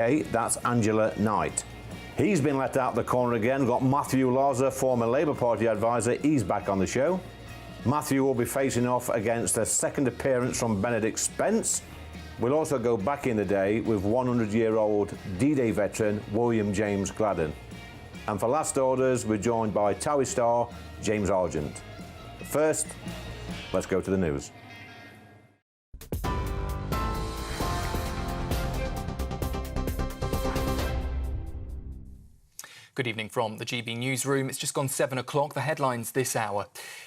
Hey, that's Angela Knight. He's been let out the corner again. Got Matthew Laza, former Labour Party advisor. He's back on the show. Matthew will be facing off against a second appearance from Benedict Spence. We'll also go back in the day with 100-year-old D-Day veteran William James Gladden. And for last orders, we're joined by Towie star James Argent. But first, let's go to the news. Good evening from the GB newsroom. It's just gone 7 o'clock. The headlines this hour.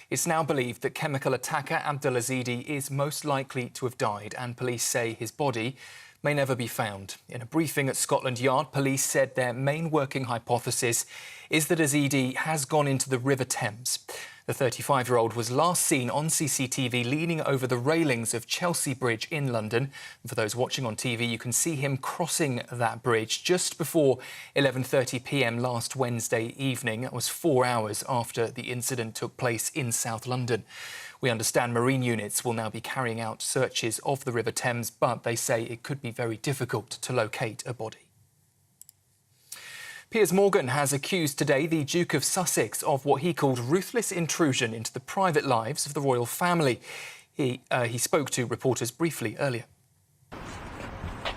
It's now believed that chemical attacker Abdul Azidi is most likely to have died, and police say his body may never be found. In a briefing at Scotland Yard, police said their main working hypothesis is that Azidi has gone into the River Thames. The 35-year-old was last seen on CCTV leaning over the railings of Chelsea Bridge in London. And for those watching on TV, you can see him crossing that bridge just before 11:30 p.m. last Wednesday evening. That was 4 hours after the incident took place in South London. We understand marine units will now be carrying out searches of the River Thames, but they say it could be very difficult to locate a body. Piers Morgan has accused today the Duke of Sussex of what he called ruthless intrusion into the private lives of the royal family. He spoke to reporters briefly earlier.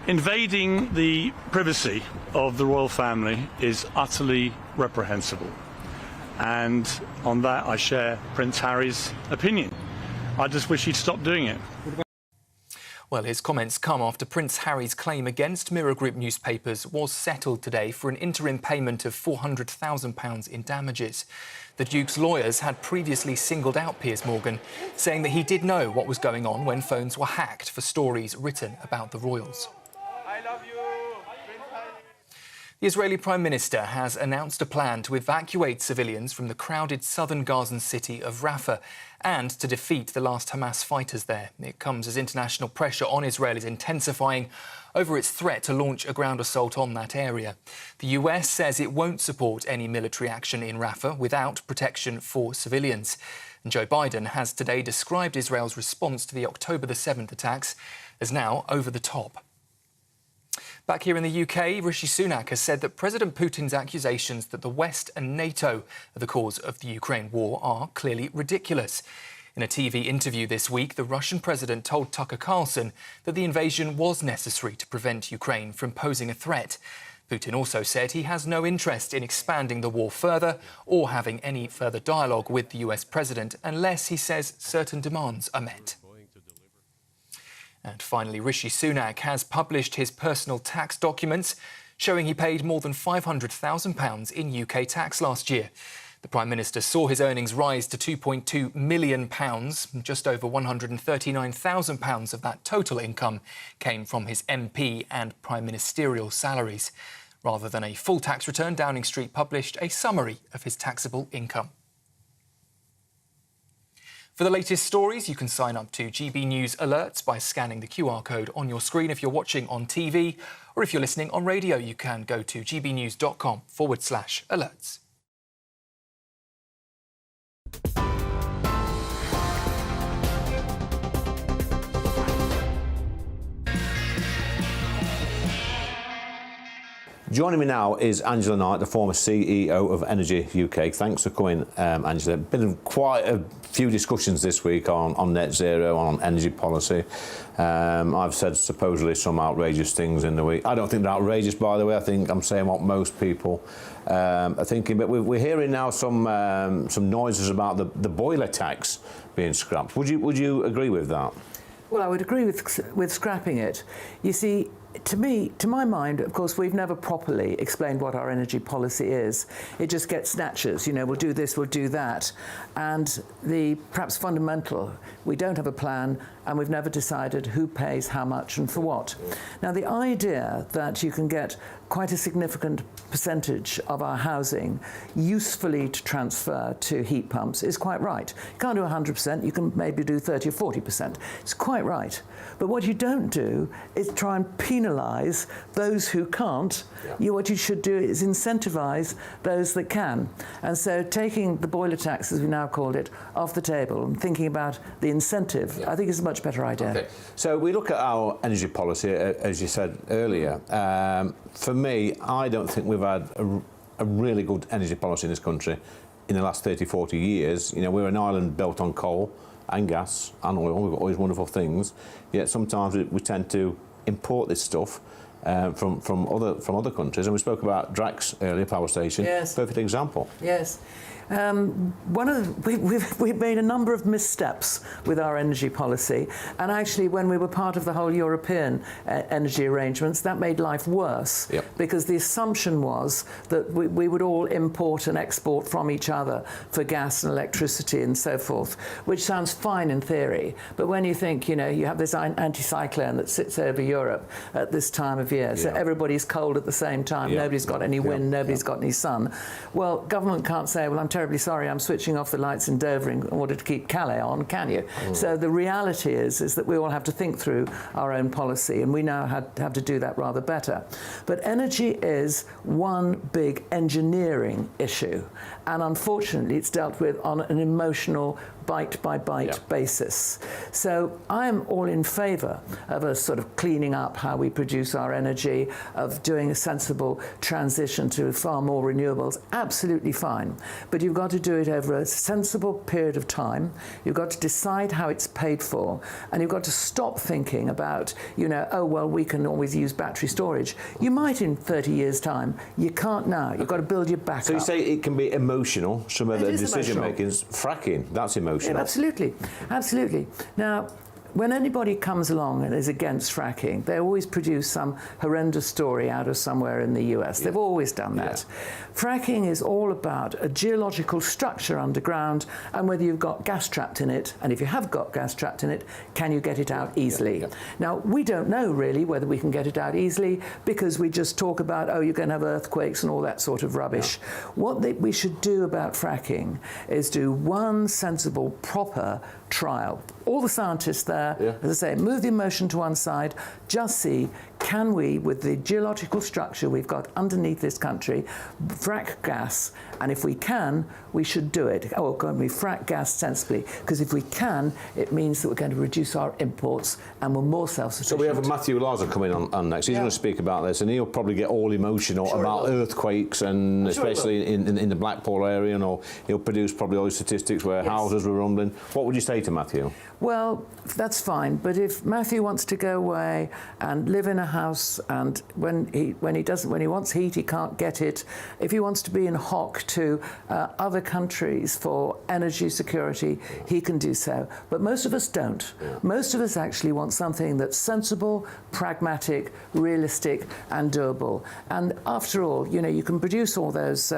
Invading the privacy of the royal family is utterly reprehensible. And on that, I share Prince Harry's opinion. I just wish he'd stop doing it. Well, his comments come after Prince Harry's claim against Mirror Group newspapers was settled today for an interim payment of £400,000 in damages. The Duke's lawyers had previously singled out Piers Morgan, saying that he did know what was going on when phones were hacked for stories written about the royals. I love you, Prince Harry. The Israeli Prime Minister has announced a plan to evacuate civilians from the crowded southern Gazan city of Rafah and to defeat the last Hamas fighters there. It comes as international pressure on Israel is intensifying over its threat to launch a ground assault on that area. The US says it won't support any military action in Rafah without protection for civilians. And Joe Biden has today described Israel's response to the October the 7th attacks as now over the top. Back here in the UK, Rishi Sunak has said that President Putin's accusations that the West and NATO are the cause of the Ukraine war are clearly ridiculous. In a TV interview this week, the Russian president told Tucker Carlson that the invasion was necessary to prevent Ukraine from posing a threat. Putin also said he has no interest in expanding the war further or having any further dialogue with the US president unless, he says, certain demands are met. And finally, Rishi Sunak has published his personal tax documents showing he paid more than £500,000 in UK tax last year. The Prime Minister saw his earnings rise to £2.2 million. Just over £139,000 of that total income came from his MP and Prime Ministerial salaries. Rather than a full tax return, Downing Street published a summary of his taxable income. For the latest stories, you can sign up to GB News Alerts by scanning the QR code on your screen if you're watching on TV, or if you're listening on radio, you can go to gbnews.com/alerts. Joining me now is Angela Knight, the former CEO of Energy UK. Thanks for coming, Angela. Been quite a few discussions this week on net zero, on energy policy. I've said supposedly some outrageous things in the week. I don't think they're outrageous, by the way. I think I'm saying what most people are thinking. But we're hearing now some noises about the boiler tax being scrapped. Would you agree with that? Well, I would agree with scrapping it. You see, to my mind, of course, we've never properly explained what our energy policy is. It just gets snatches, you know, we'll do this, we'll do that. And the perhaps fundamental, we don't have a plan and we've never decided who pays how much and for what. Now, the idea that you can get quite a significant percentage of our housing usefully to transfer to heat pumps is quite right. You can't do 100%, you can maybe do 30 or 40%. It's quite right. But what you don't do is try and penalise those who can't. Yeah. What you should do is incentivise those that can. And so taking the boiler tax, as we now called it, off the table and thinking about the incentive, I think is a much much better idea. Okay. So we look at our energy policy, as you said earlier. For me, I don't think we've had a really good energy policy in this country in the last 30, 40 years. You know, we're an island built on coal and gas and oil. We've got all these wonderful things. Yet sometimes we tend to import this stuff from other countries. And we spoke about Drax earlier, power station. Yes. Perfect example. Yes. We've made a number of missteps with our energy policy, and actually when we were part of the whole European energy arrangements, that made life worse. Yep. Because the assumption was that we would all import and export from each other for gas and electricity and so forth, which sounds fine in theory, but when you think, you know, you have this anticyclone that sits over Europe at this time of year, so everybody's cold at the same time, nobody's got any wind, nobody's got any sun. Well, government can't say, well, I'm terribly sorry, I'm switching off the lights in Dover in order to keep Calais on, can you? So the reality is that we all have to think through our own policy, and we now have to do that rather better. But energy is one big engineering issue, and unfortunately it's dealt with on an emotional bite-by-bite basis. So I'm all in favour of us sort of cleaning up how we produce our energy, of doing a sensible transition to far more renewables, absolutely fine. But you've got to do it over a sensible period of time. You've got to decide how it's paid for, and you've got to stop thinking about, you know, oh, well, we can always use battery storage. You might in 30 years' time. You can't now. You've got to build your backup. So you say it can be emotional, some of the decision-making is fracking, that's emotional. Yeah, absolutely, absolutely. Now, when anybody comes along and is against fracking, they always produce some horrendous story out of somewhere in the US. They've always done that. Fracking is all about a geological structure underground and whether you've got gas trapped in it, and if you have got gas trapped in it, can you get it out easily? Now, we don't know really whether we can get it out easily because we just talk about, oh, you're going to have earthquakes and all that sort of rubbish. What we should do about fracking is do one sensible, proper trial. All the scientists there, as I say, move the emotion to one side, just see, can we, with the geological structure we've got underneath this country, frack gas? And if we can, we should do it. Oh, can we frack gas sensibly? Because if we can, it means that we're going to reduce our imports and we're more self-sufficient. So we have Matthew Larser coming on next. He's going to speak about this, and he'll probably get all emotional about earthquakes, and especially in the Blackpool area, and he'll produce probably all the statistics where houses were rumbling. What would you say to Matthew? Well, that's fine, but if Matthew wants to go away and live in a house, and when he wants heat, he can't get it. If he wants to be in hock to other countries for energy security, he can do so. But most of us don't. Most of us actually want something that's sensible, pragmatic, realistic, and doable. And after all, you know, you can produce all those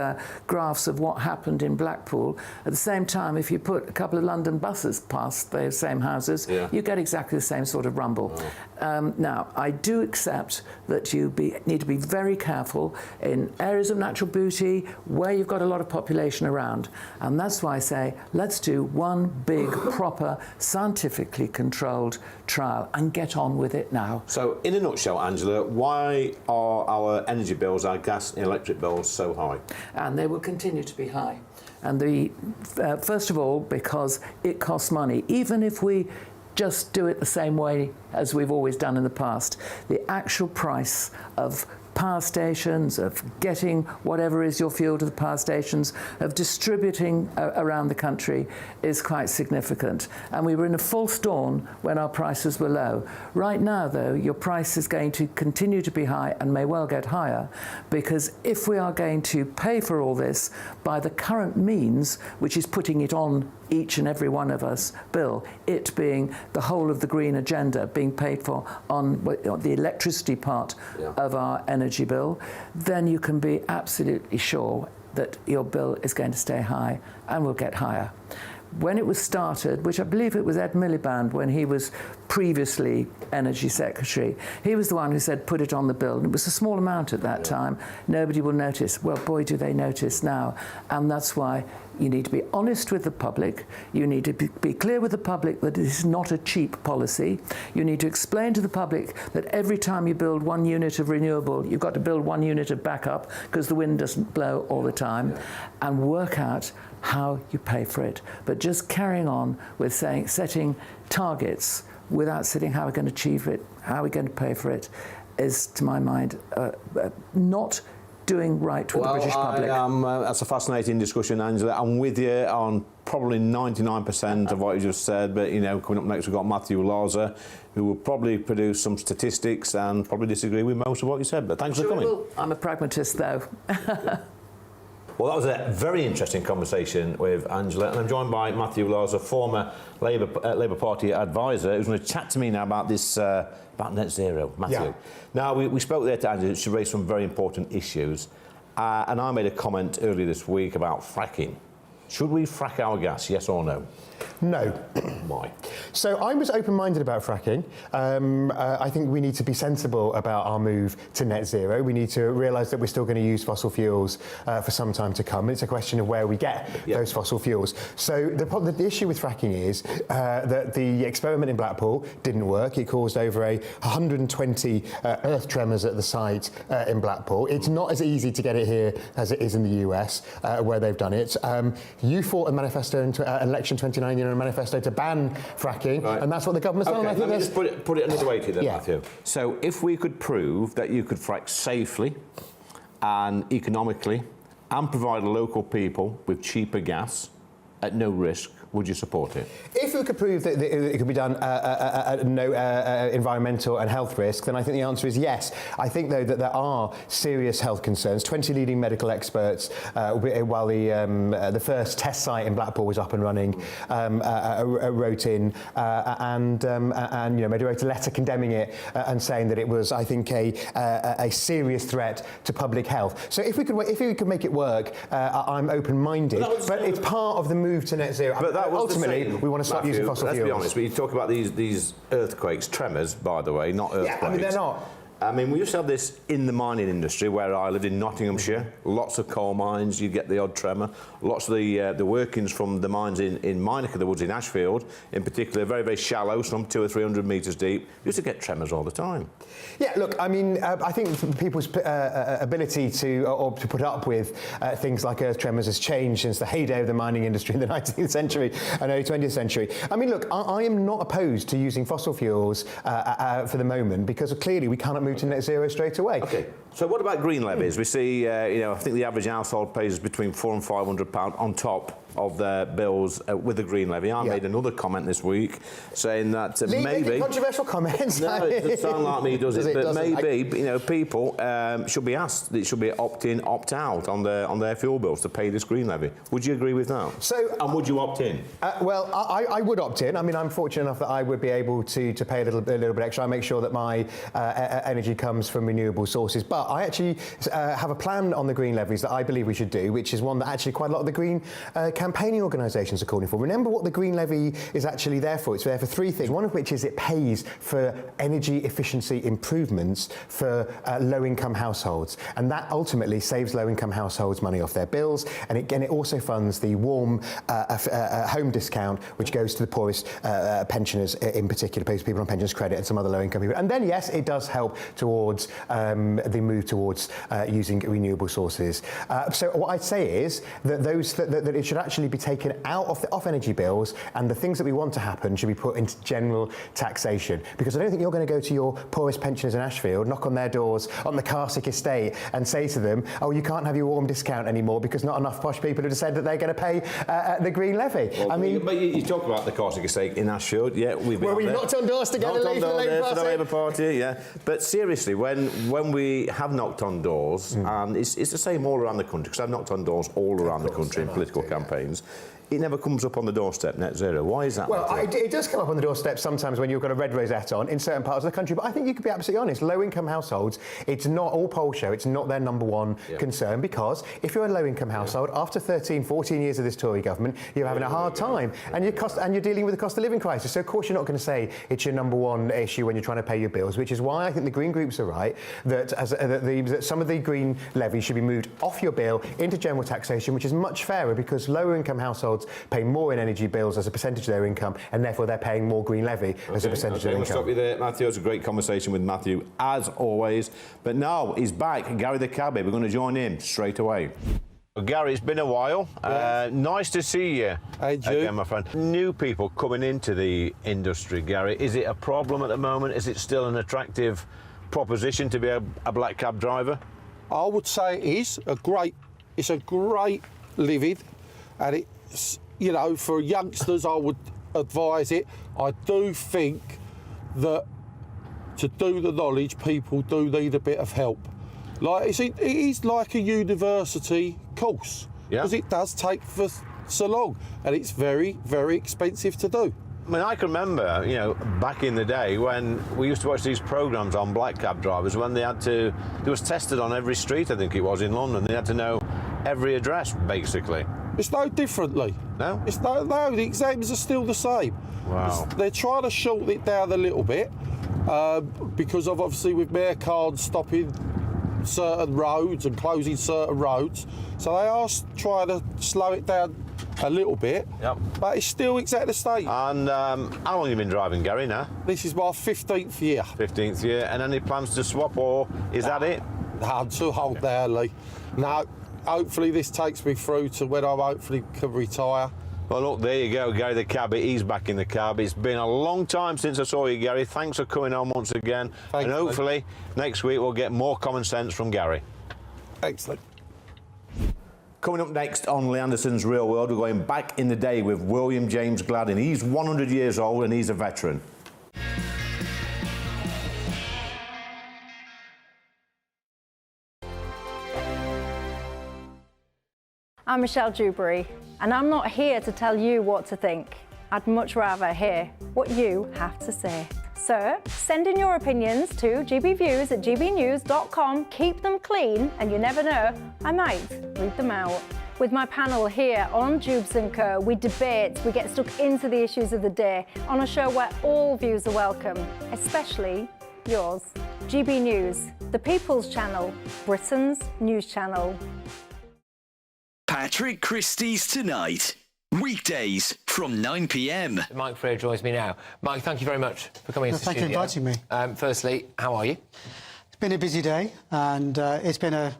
graphs of what happened in Blackpool. At the same time, if you put a couple of London buses past those same houses, you get exactly the same sort of rumble. Now, I do accept that you need to be very careful in areas of natural beauty where you've got a lot of population around. And that's why I say, let's do one big, proper, scientifically controlled trial and get on with it now. So, in a nutshell, Angela, why are our energy bills, our gas and electric bills, so high? And they will continue to be high. And first of all, because it costs money. Even if we just do it the same way as we've always done in the past, the actual price of power stations, of getting whatever is your fuel to the power stations, of distributing around the country is quite significant. And we were in a false dawn when our prices were low. Right now, though, your price is going to continue to be high and may well get higher, because if we are going to pay for all this by the current means, which is putting it on each and every one of us bill, it being the whole of the green agenda being paid for on the electricity part of our energy bill, then you can be absolutely sure that your bill is going to stay high and will get higher. When it was started, which I believe it was Ed Miliband when he was previously Energy Secretary, he was the one who said put it on the bill, and it was a small amount at that time. Nobody will notice. Well, boy, do they notice now. And that's why you need to be honest with the public. You need to be clear with the public that it is not a cheap policy. You need to explain to the public that every time you build 1 unit of renewable, you've got to build 1 unit of backup because the wind doesn't blow all the time, and work out how you pay for it. But just carrying on with setting targets without sitting, how are we going to achieve it, how are we going to pay for it, is, to my mind, not doing right with the British public. That's a fascinating discussion, Angela. I'm with you on probably 99% of what you just said, but, you know, coming up next we've got Matthew Larser, who will probably produce some statistics and probably disagree with most of what you said, but thanks for coming. I'm a pragmatist, though. Well, that was a very interesting conversation with Angela, and I'm joined by Matthew Larser, former Labour Party advisor, who's going to chat to me now about this, about net zero. Matthew. Yeah. Now, we spoke there to Angela. She raised some very important issues, and I made a comment earlier this week about fracking. Should we frack our gas, yes or no? No. Why? So I was open-minded about fracking. I think we need to be sensible about our move to net zero. We need to realise that we're still going to use fossil fuels for some time to come. It's a question of where we get those fossil fuels. So the issue with fracking is that the experiment in Blackpool didn't work. It caused over 120 earth tremors at the site in Blackpool. It's not as easy to get it here as it is in the US, where they've done it. You fought a manifesto in election 2019 and a manifesto to ban fracking, and that's what the government's done. Okay, I think let me just put it another way to you then, Yeah. Matthew. So if we could prove that you could frack safely and economically and provide local people with cheaper gas at no risk, would you support it? If we could prove that it could be done at no environmental and health risk, then I think the answer is yes. I think, though, that there are serious health concerns. 20 leading medical experts, while the first test site in Blackpool was up and running, wrote in and you know, wrote a letter condemning it and saying that it was, I think, a serious threat to public health. So if we could make it work, I'm open-minded. But it's part of the move to net zero. But that was ultimately, we want to stop using fossil fuels. Let's be honest, but you talk about these earthquakes, tremors, by the way, not earthquakes. Yeah, I mean, they're not. I mean, we used to have this in the mining industry where I lived in Nottinghamshire. Lots of coal mines, you get the odd tremor. Lots of the workings from the mines in my neck of the woods in Ashfield, in particular, very, very shallow, some 200 or 300 metres deep, used to get tremors all the time. Yeah, look, I mean, I think people's ability to put up with things like earth tremors has changed since the heyday of the mining industry in the 19th century and early 20th century. I mean, look, I am not opposed to using fossil fuels for the moment, because clearly we cannot move to net zero straight away. Okay, so what about green levies? We see, you know, I think the average household pays between £400 and £500 on top of their bills with the green levy. I made another comment this week saying that maybe controversial comments. No, it doesn't sound like me, does it? But maybe you know, people should be asked. It should be opt in, opt out on their fuel bills to pay this green levy. Would you agree with that? So, and would you opt in? Well, I would opt in. I mean, I'm fortunate enough that I would be able to pay a little bit extra. I make sure that my energy comes from renewable sources. But I actually have a plan on the green levies that I believe we should do, which is one that actually quite a lot of the green campaigning organisations are calling for. Remember what the green levy is actually there for. It's there for three things, one of which is it pays for energy efficiency improvements for low-income households, and that ultimately saves low-income households money off their bills, and it also funds the warm home discount, which goes to the poorest pensioners in particular, pays people on pensions credit and some other low-income people. And then, yes, it does help towards the move towards using renewable sources. So what I'd say is that that it should actually be taken out of off energy bills, and the things that we want to happen should be put into general taxation. Because I don't think you're going to go to your poorest pensioners in Ashfield, knock on their doors on the Carsick estate and say to them, oh, you can't have your warm discount anymore because not enough posh people have said that they're going to pay the green levy. Well, I mean, but you talk about the Carsick estate in Ashfield. Yeah, we've knocked on doors together for the Labour Party. Yeah, but seriously, when we have knocked on doors, and it's the same all around the country, because I've knocked on doors all around the country in political campaigns. It never comes up on the doorstep, net zero. Why is that? Well, it does come up on the doorstep sometimes when you've got a red rosette on in certain parts of the country, but I think you could be absolutely honest. Low-income households, it's not, all polls show, it's not their number one concern, because if you're a low-income household, after 13, 14 years of this Tory government, you're having a hard time, and you're dealing with the cost of living crisis. So, of course, you're not going to say it's your number one issue when you're trying to pay your bills, which is why I think the Green groups are right, that some of the green levies should be moved off your bill into general taxation, which is much fairer, because lower-income households pay more in energy bills as a percentage of their income, and therefore they're paying more green levy as a percentage of their income. We'll stop you there, Matthew. It was a great conversation with Matthew, as always. But now he's back, Gary the Cabbie. We're going to join him straight away. Well, Gary, it's been a while. Nice to see you again, my friend. New people coming into the industry, Gary, is it a problem at the moment? Is it still an attractive proposition to be a black cab driver? I would say it is it's a great living, and it's, you know, for youngsters I would advise it. I do think that to do the knowledge, people do need a bit of help. Like it is like a university course, because it does take for so long, and it's very, very expensive to do. I mean, I can remember, you know, back in the day when we used to watch these programmes on black cab drivers, when they was tested on every street, I think it was, in London. They had to know every address, basically. It's no differently. No? No, the exams are still the same. Wow. They're trying to shorten it down a little bit, because of, obviously, with mayor cards stopping certain roads and closing certain roads, so they are trying to slow it down a little bit. Yep. But it's still exactly the same. And how long have you been driving, Gary, now? This is my 15th year. 15th year. And any plans to swap, or is that it? No, I'm too old now, Lee. No, hopefully this takes me through to when I hopefully can retire. Well, look, there you go, Gary the cabbie. He's back in the cab. It's been a long time since I saw you, Gary. Thanks for coming on once again. Thanks, and hopefully next week we'll get more common sense from Gary. Excellent. Coming up next on Lee Anderson's Real World, we're going back in the day with William James Gladden. He's 100 years old and he's a veteran. I'm Michelle Dewberry, and I'm not here to tell you what to think. I'd much rather hear what you have to say. So send in your opinions to gbviews@gbnews.com. Keep them clean, and you never know, I might read them out. With my panel here on Jubes & Co, we debate, we get stuck into the issues of the day on a show where all views are welcome, especially yours. GB News, the People's Channel, Britain's news channel. Patrick Christie's Tonight, weekdays from 9 p.m. Mike Freer joins me now. Mike, thank you very much for coming into the studio. Thank you for inviting me. Firstly, how are you? It's been a busy day, and it's been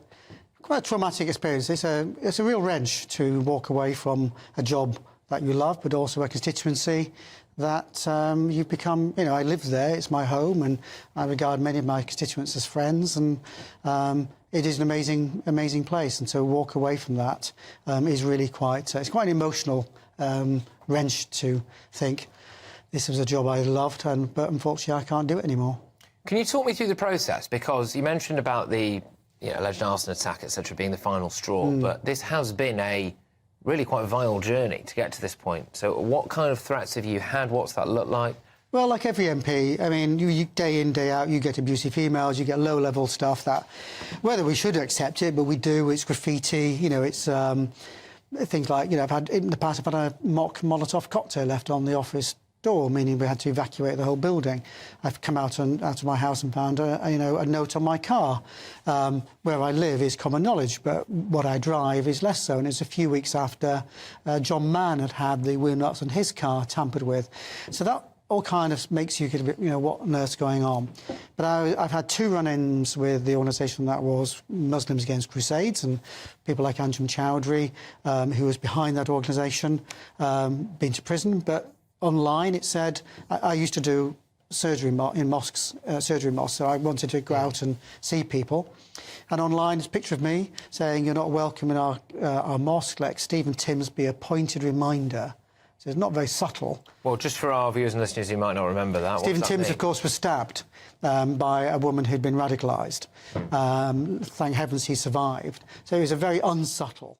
quite a traumatic experience. It's a real wrench to walk away from a job that you love, but also a constituency that you've become, you know, I live there, it's my home, and I regard many of my constituents as friends, and it is an amazing place, and to walk away from that is really quite, it's quite an emotional wrench to think this was a job I loved, but unfortunately I can't do it anymore. Can you talk me through the process? Because you mentioned about the alleged arson attack, etc., being the final straw, but this has been a really quite vile journey to get to this point. So what kind of threats have you had? What's that look like? Well, like every MP, I mean, you day in, day out, you get abusive emails, you get low-level stuff that, whether we should accept it, but we do, it's graffiti, you know, it's things like, you know, in the past I've had a mock Molotov cocktail left on the office door, meaning we had to evacuate the whole building. I've come out of my house and found a note on my car. Where I live is common knowledge, but what I drive is less so. And it's a few weeks after John Mann had the wheel nuts on his car tampered with. So that all kind of makes you get a bit, you know, what on earth's going on. But I've had two run-ins with the organisation that was Muslims Against Crusades, and people like Anjum Chowdhury, who was behind that organisation, been to prison. But online it said, I used to do surgery in mosques, so I wanted to go out and see people. And online, it's a picture of me saying, you're not welcome in our mosque, let Stephen Timms be a pointed reminder. So it's not very subtle. Well, just for our viewers and listeners who might not remember that, Stephen Timms, of course, was stabbed by a woman who'd been radicalised. Thank heavens he survived. So it was a very unsubtle.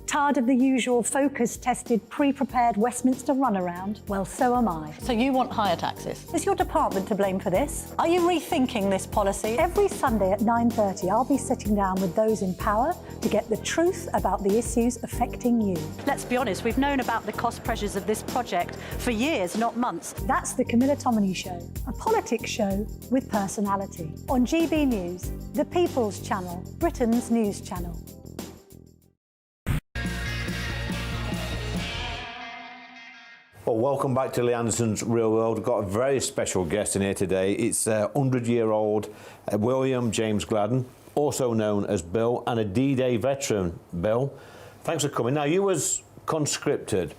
Tired of the usual focus-tested, pre-prepared Westminster runaround? Well, so am I. So you want higher taxes? Is your department to blame for this? Are you rethinking this policy? Every Sunday at 9:30, I'll be sitting down with those in power to get the truth about the issues affecting you. Let's be honest, we've known about the cost pressures of this project for years, not months. That's the Camilla Tominey Show, a politics show with personality. On GB News, the People's Channel, Britain's news channel. Well, welcome back to Lee Anderson's Real World. We've got a very special guest in here today. It's 100-year-old William James Gladden, also known as Bill, and a D-Day veteran. Bill, Thanks for coming. Now, you was conscripted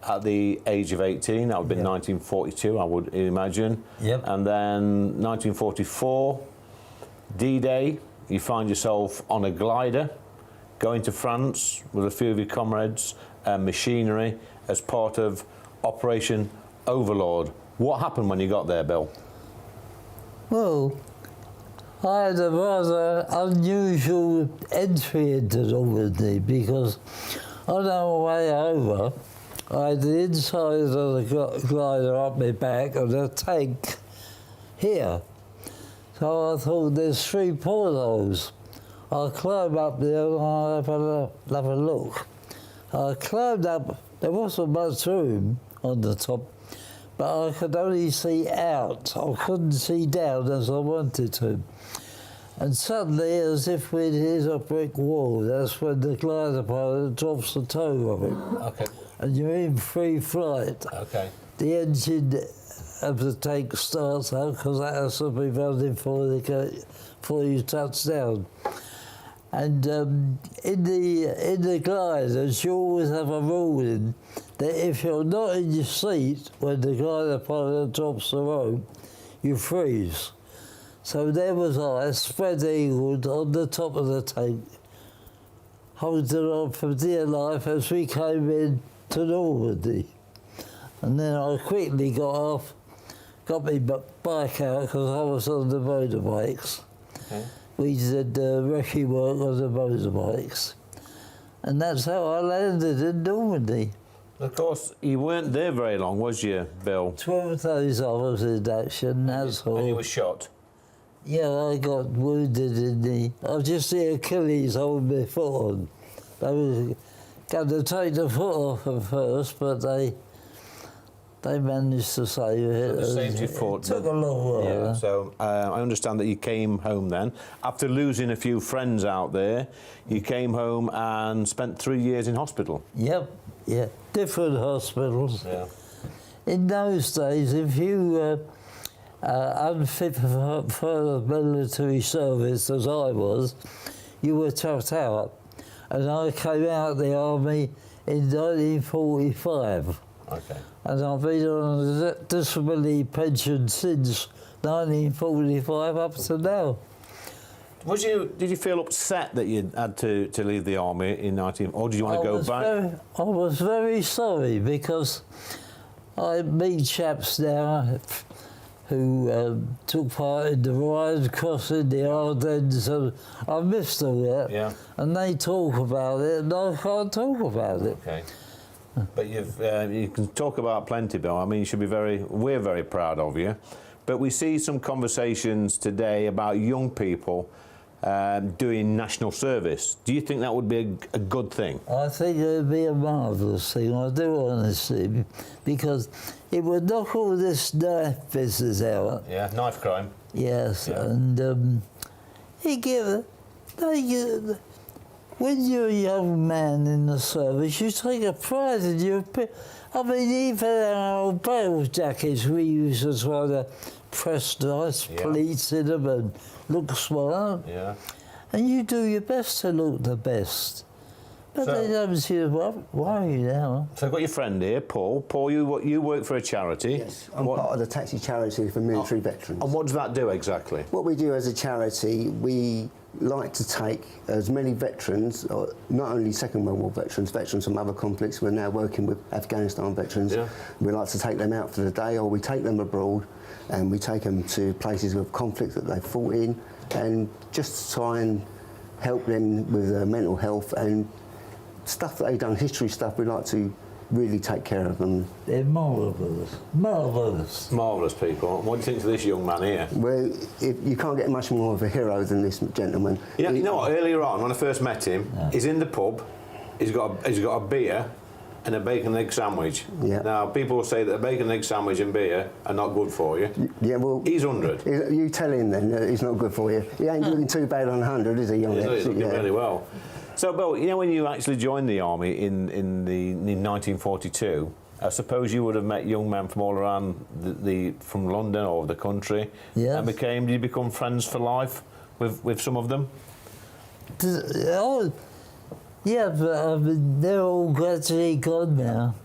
at the age of 18. That would have been 1942, I would imagine. Yep. And then 1944, D-Day, you find yourself on a glider going to France with a few of your comrades and machinery as part of Operation Overlord. What happened when you got there, Bill? Well, I had a rather unusual entry into Normandy because on our way over, I had the inside of the glider up my back and a tank here. So I thought there's 3 portholes. I'll climb up there and I'll have a look. I climbed up, there wasn't much room on the top, but I could only see out. I couldn't see down as I wanted to. And suddenly, as if we'd hit a brick wall, that's when the glider pilot drops the toe of it. Okay. And you're in free flight. Okay. The engine of the tank starts up because that has to be running before you touch down. And in the gliders, you always have a ruling that if you're not in your seat when the glider pilot drops the rope, you freeze. So there was I, spread-eagled on the top of the tank, holding on for dear life as we came in to Normandy. And then I quickly got off, got my bike out because I was on the motorbikes. Okay. We did wrecking work on the motorbikes. And that's how I landed in Normandy. Of course, you weren't there very long, was you, Bill? 12 days I was in action, that's all. And you were shot? Yeah, I got wounded in the... I just the Achilles holding my foot on. They were going to take the foot off at first, but they managed to save it. They saved your foot. It took a long while. Yeah, so I understand that you came home then. After losing a few friends out there, you came home and spent 3 years in hospital. Yep, yeah. Different hospitals. Yeah. In those days, if you unfit for military service, as I was, you were chucked out. And I came out of the army in 1945. Okay. And I've been on a disability pension since 1945 up to now. Did you feel upset that you had to leave the army in 19... Or did you want to go back? I was very sorry because I meet chaps now who took part in the Rhine crossing, the Ardennes, and I missed all that. Yeah. And they talk about it, and I can't talk about it. Okay. But you can talk about plenty, Bill. I mean, we're very proud of you. But we see some conversations today about young people doing national service. Do you think that would be a good thing? I think it would be a marvellous thing, I do honestly, because it would knock all this knife business out. Yeah, knife crime. Yes, yeah. And when you're a young man in the service, you take a pride in your... I mean, even our old battle jackets, we used to try to press nice pleats in them and look smart. Yeah. And you do your best to look the best. But they don't see worry now. So I've got your friend here, Paul. Paul, you work for a charity. Yes, I'm part of the taxi charity for military veterans. And what does that do exactly? What we do as a charity, we like to take as many veterans, not only Second World War veterans from other conflicts. We're now working with Afghanistan veterans. Yeah. We like to take them out for the day, or we take them abroad and we take them to places with conflict that they've fought in, and just try and help them with their mental health and stuff that they've done, history stuff. We like to really take care of them. They're marvellous, marvellous. Marvellous people. What do you think of this young man here? Well, you can't get much more of a hero than this gentleman. Yeah, you know what, earlier on when I first met him, he's in the pub, he's got a beer and a bacon and egg sandwich. Yeah. Now, people will say that a bacon and egg sandwich and beer are not good for you. Yeah, well... He's 100. You tell him then that he's not good for you. He ain't looking too bad on 100, is he, young man? He's looking really well. So, Bill, you know when you actually joined the army in 1942, I suppose you would have met young men from all around from London or the country. Yeah. And did you become friends for life with some of them? Yeah, but I mean, they're all gradually gone now.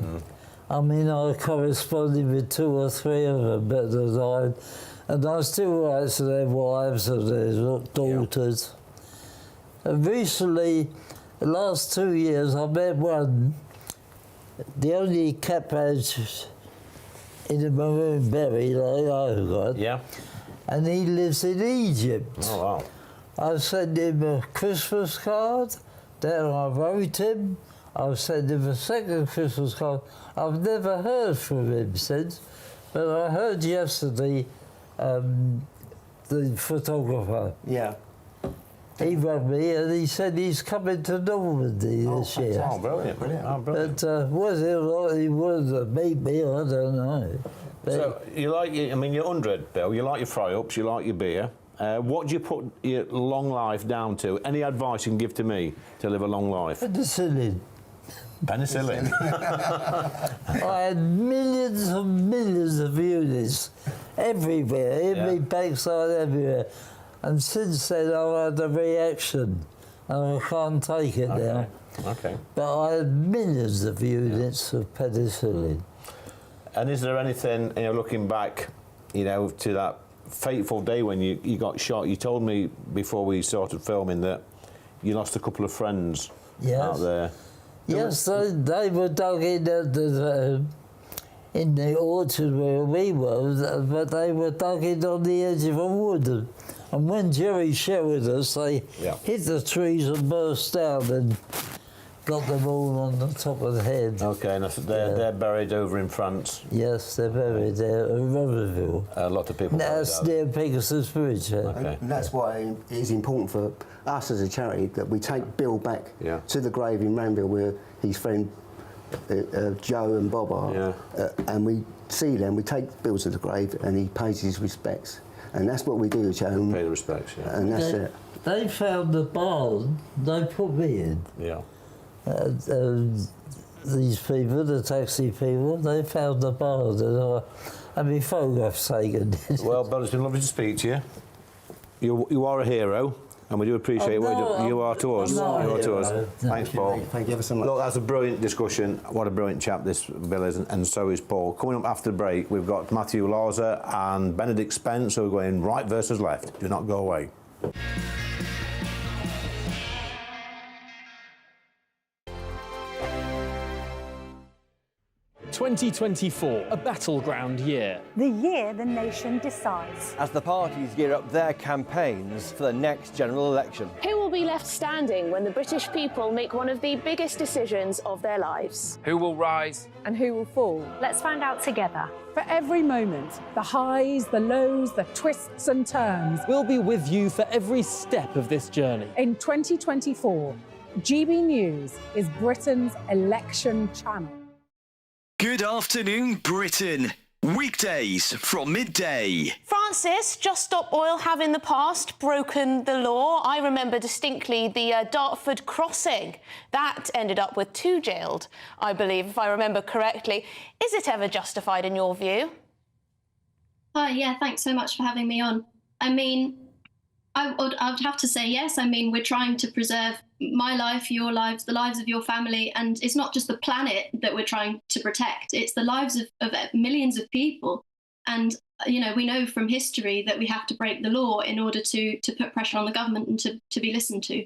I mean, I corresponded with 2 or 3 of them, but they died. And I still write to their wives and their daughters. And recently, the last 2 years, I met one, the only cat badge in a maroon berry like I've got. Yeah. And he lives in Egypt. Oh, wow. I sent him a Christmas card, then I wrote him. I sent him a second Christmas card. I've never heard from him since, but I heard yesterday the photographer. Yeah. He rang me and he said he's coming to Normandy this year. Oh, brilliant, brilliant. Oh, brilliant. But whether or not he would meet me, I don't know. But So, you like, I mean, you're 100, Bill, you like your fry-ups, you like your beer. What do you put your long life down to? Any advice you can give to me to live a long life? penicillin. Penicillin. I had millions and millions of units everywhere, in my backside, everywhere. And since then, I've had a reaction, and I can't take it now. Okay. But I had millions of units of penicillin. And is there anything, you know, looking back, you know, to that fateful day when you got shot? You told me before we started filming that you lost a couple of friends out there. Yes, they were dug in the orchard where we were, but they were dug in on the edge of a wood. And when Jerry showered us, they hit the trees and burst down and got them all on the top of the head. Okay, and they're buried over in France? Yes, they're buried there in Robertville. A lot of people. That's near Pegasus Bridge. And that's why it is important for us as a charity that we take Bill back to the grave in Ranville where his friend Joe and Bob are, and we see them, we take Bill to the grave and he pays his respects. And that's what we do, Joe. Pay the respects, And that's it. They found the barn they put me in. Yeah. These people, the taxi people, they found the barn and my photographs taken. Well, Bill, it's been lovely to speak to you. You are a hero, and we do appreciate what you are to us. You are to us. Thanks, Paul. Thank you ever so much. Look, that's a brilliant discussion. What a brilliant chap this Bill is, and so is Paul. Coming up after the break, we've got Matthew Larzer and Benedict Spence, who are going right versus left. Do not go away. 2024, a battleground year. The year the nation decides. As the parties gear up their campaigns for the next general election. Who will be left standing when the British people make one of the biggest decisions of their lives? Who will rise? And who will fall? Let's find out together. For every moment, the highs, the lows, the twists and turns. We'll be with you for every step of this journey. In 2024, GB News is Britain's election channel. Good afternoon, Britain. Weekdays from midday. Francis, Just Stop Oil have in the past broken the law. I remember distinctly the Dartford crossing. That ended up with 2 jailed, I believe, if I remember correctly. Is it ever justified in your view? Yeah, thanks so much for having me on. I mean, I would have to say yes. I mean, we're trying to preserve my life, your lives, the lives of your family, and it's not just the planet that we're trying to protect, it's the lives of millions of people. And, you know, we know from history that we have to break the law in order to put pressure on the government and to be listened to.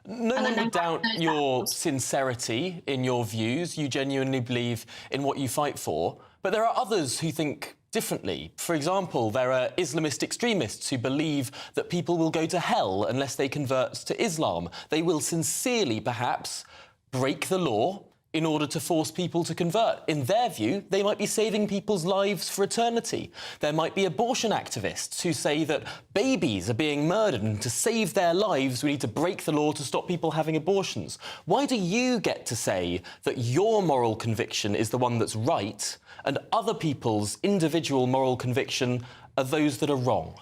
No one would doubt your sincerity in your views. You genuinely believe in what you fight for. But there are others who think differently. For example, there are Islamist extremists who believe that people will go to hell unless they convert to Islam. They will sincerely, perhaps, break the law in order to force people to convert. In their view, they might be saving people's lives for eternity. There might be abortion activists who say that babies are being murdered and to save their lives we need to break the law to stop people having abortions. Why do you get to say that your moral conviction is the one that's right and other people's individual moral conviction are those that are wrong?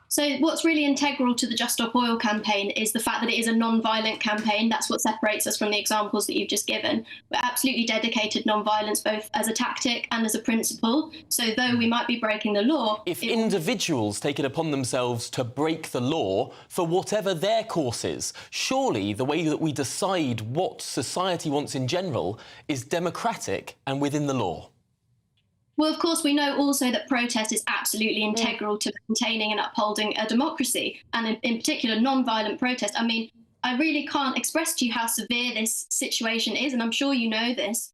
So what's really integral to the Just Stop Oil campaign is the fact that it is a non-violent campaign. That's what separates us from the examples that you've just given. We're absolutely dedicated non-violence, both as a tactic and as a principle. So though we might be breaking the law... If individuals take it upon themselves to break the law for whatever their course is, surely the way that we decide what society wants in general is democratic and within the law. Well, of course, we know also that protest is absolutely integral to maintaining and upholding a democracy, and in particular, non-violent protest. I mean, I really can't express to you how severe this situation is, and I'm sure you know this.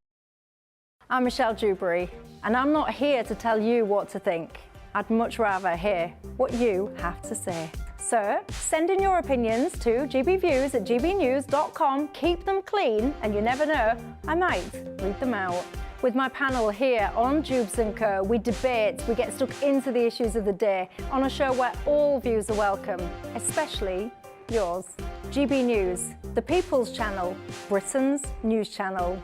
I'm Michelle Dewberry, and I'm not here to tell you what to think. I'd much rather hear what you have to say. So, send in your opinions to gbviews@gbnews.com. Keep them clean, and you never know, I might read them out. With my panel here on Jubes & Co, we debate, we get stuck into the issues of the day on a show where all views are welcome, especially yours. GB News, the People's Channel, Britain's news channel.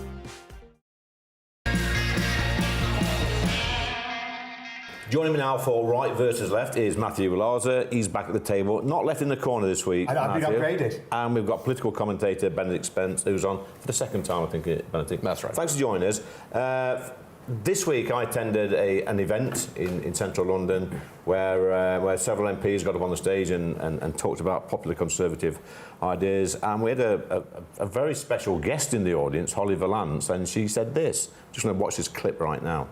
Joining me now for Right versus Left is Matthew Laza. He's back at the table, not left in the corner this week. I've been upgraded. And we've got political commentator Benedict Spence, who's on for the second time, I think, Benedict. That's right. Thanks for joining us. This week I attended an event in central London where several MPs got up on the stage and talked about popular Conservative ideas, and we had a very special guest in the audience, Holly Valance, and she said this. Just going to watch this clip right now.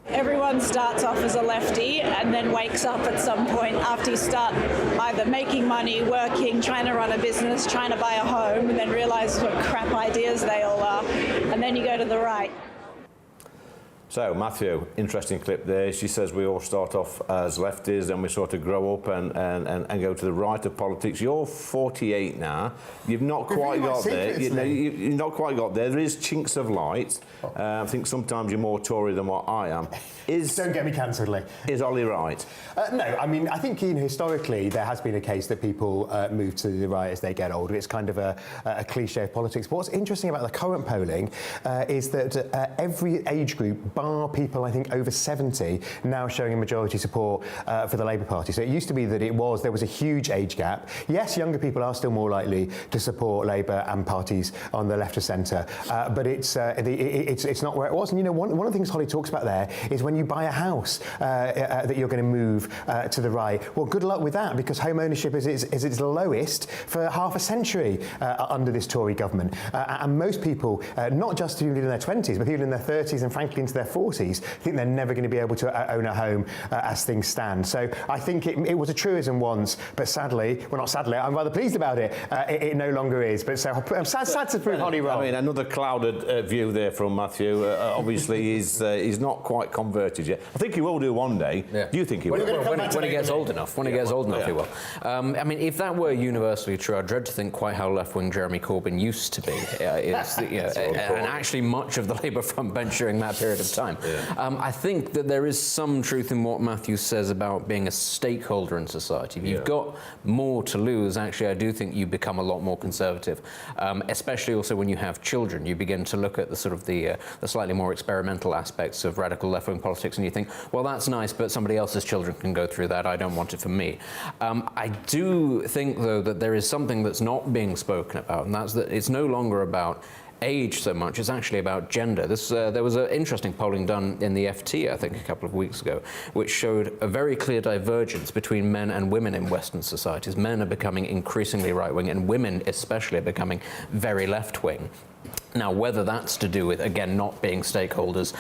Everyone starts off as a lefty and then wakes up at some point after you start either making money, working, trying to run a business, trying to buy a home, and then realise what crap ideas they all are, and then you go to the right. So, Matthew, interesting clip there. She says we all start off as lefties, then we sort of grow up and go to the right of politics. You're 48 now. You've not quite got there. You've not quite got there. There is chinks of light. I think sometimes you're more Tory than what I am. Don't get me cancelled, Lee. Is Ollie right? No, I mean, I think historically there has been a case that people move to the right as they get older. It's kind of a cliche of politics. But what's interesting about the current polling is that every age group, bar people, I think, over 70, now showing a majority support for the Labour Party. So it used to be that there was a huge age gap. Yes, younger people are still more likely to support Labour and parties on the left of centre, but it's not where it was. And, you know, one of the things Holly talks about there is when you buy a house that you're going to move to the right. Well, good luck with that, because home ownership is its lowest for half a century under this Tory government. And most people, not just people in their 20s, but people in their 30s and frankly into their 40s, think they're never going to be able to own a home as things stand. So I think it was a truism once, but sadly, well, not sadly, I'm rather pleased about it. It no longer is. But so I'm sad to prove Holly wrong. I mean, another clouded view there from Matthew. Obviously, he's not quite converted yet. I think he will do one day. Yeah. Do you think he will? When he gets old enough. When he gets old enough, he will. I mean, if that were universally true, I dread to think quite how left-wing Jeremy Corbyn used to be. And actually much of the Labour front bench during that period of time. Yeah. I think that there is some truth in what Matthew says about being a stakeholder in society. If you've got more to lose, actually, I do think you become a lot more conservative, especially also when you have children. You begin to look at the sort of the slightly more experimental aspects of radical left-wing politics, and you think, well, that's nice, but somebody else's children can go through that. I don't want it for me. I do think, though, that there is something that's not being spoken about, and that's that it's no longer about age so much, it's actually about gender. There was an interesting polling done in the FT, I think, a couple of weeks ago, which showed a very clear divergence between men and women in Western societies. Men are becoming increasingly right-wing, and women especially are becoming very left-wing. Now, whether that's to do with, again, not being stakeholders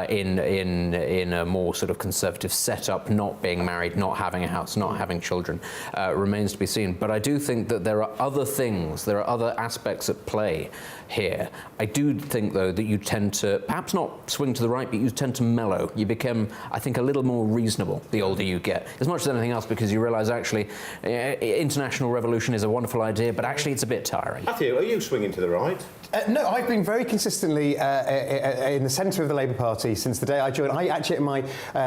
in a more sort of conservative setup, not being married, not having a house, not having children, remains to be seen. But I do think that there are other things, there are other aspects at play here. I do think, though, that you tend to, perhaps not swing to the right, but you tend to mellow. You become, I think, a little more reasonable the older you get, as much as anything else, because you realise, actually, international revolution is a wonderful idea, but actually it's a bit tiring. Matthew, are you swinging to the right? No, I've been very consistently in the centre of the Labour Party since the day I joined. I actually, at my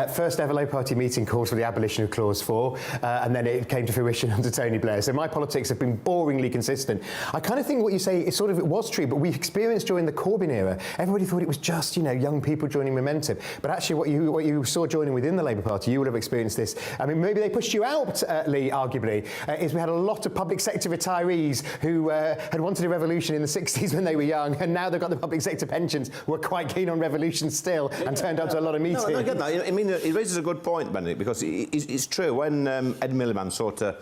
first ever Labour Party meeting, called for the abolition of Clause 4, and then it came to fruition under Tony Blair. So my politics have been boringly consistent. I kind of think what you say is sort of, it was true, but we experienced during the Corbyn era, everybody thought it was just, you know, young people joining Momentum. But actually what you saw joining within the Labour Party, you would have experienced this. I mean, maybe they pushed you out, Lee, arguably, is we had a lot of public sector retirees who had wanted a revolution in the 60s when they were young, and now they've got the public sector pensions, were quite keen on revolution still, and turned up to a lot of meetings. No, I get that. I mean, it raises a good point, Benedict, because it's true. When Ed Miliband sort of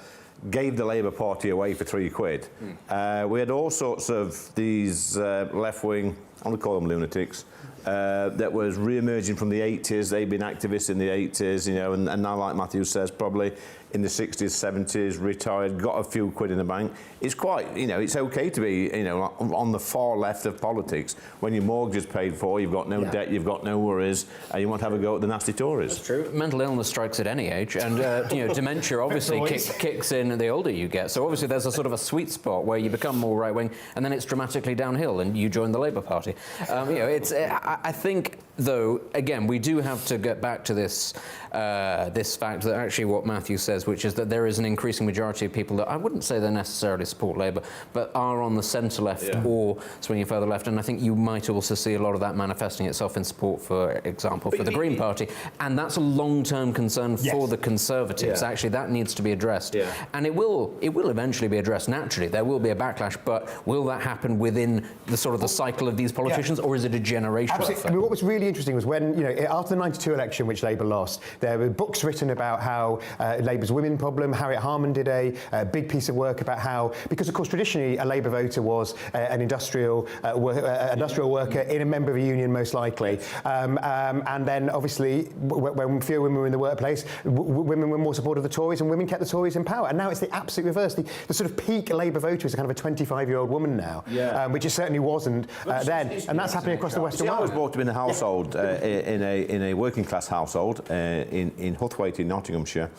gave the Labour Party away for £3, we had all sorts of these left-wing, I want to call them lunatics, that was re-emerging from the 80s. They'd been activists in the 80s, you know, and now, like Matthew says, probably in the 60s, 70s, retired, got a few quid in the bank. It's quite, you know, it's okay to be, you know, on the far left of politics when your mortgage is paid for, you've got no debt, you've got no worries, and you want to have a go at the nasty Tories. That's true. Mental illness strikes at any age, and you know, dementia obviously kicks in the older you get. So obviously there's a sort of a sweet spot where you become more right-wing, and then it's dramatically downhill, and you join the Labour Party. You know, it's. I think, though, again, we do have to get back to this this fact that actually what Matthew says, which is that there is an increasing majority of people that I wouldn't say they necessarily support Labour, but are on the centre-left or swinging further left. And I think you might also see a lot of that manifesting itself in support, for example, for the Green Party. And that's a long-term concern for the Conservatives. Actually, that needs to be addressed. And it will eventually be addressed naturally. There will be a backlash, but will that happen within the sort of the cycle of these politicians, or is it a generational effect? I mean, what was really interesting was when, you know, after the 92 election, which Labour lost, there were books written about how Labour's women problem. Harriet Harman did a big piece of work about how, because of course traditionally a Labour voter was an industrial worker in a member of a union, most likely, and then obviously when fewer women were in the workplace, women were more supportive of the Tories, and women kept the Tories in power. And now it's the absolute reverse. The sort of peak Labour voter is a kind of a 25-year-old woman now, which it certainly wasn't then, and that's happening across the Western world. I was brought up in a household, in a working class household in Huthwaite in Nottinghamshire.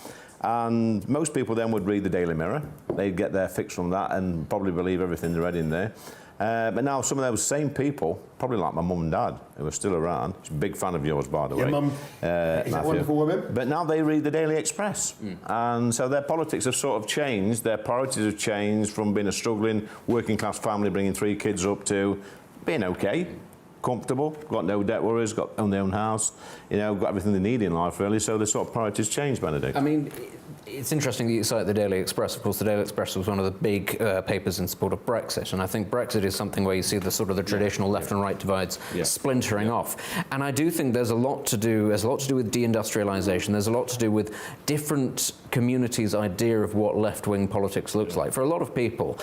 And most people then would read the Daily Mirror. They'd get their fix from that and probably believe everything they read in there. But now some of those same people, probably like my mum and dad, who are still around, she's a big fan of yours, by the way. Your mum is a wonderful woman. But now they read the Daily Express. And so their politics have sort of changed. Their priorities have changed from being a struggling working class family bringing 3 kids up to being okay, comfortable, got no debt worries, got own their own house, you know, got everything they need in life, really. So the sort of priorities change, Benedict. I mean, it's interesting that you cite the Daily Express. Of course, the Daily Express was one of the big papers in support of Brexit, and I think Brexit is something where you see the sort of the traditional left and right divides splintering off. And I do think there's a lot to do. There's a lot to do with deindustrialisation. There's a lot to do with different communities' idea of what left-wing politics looks like. For a lot of people,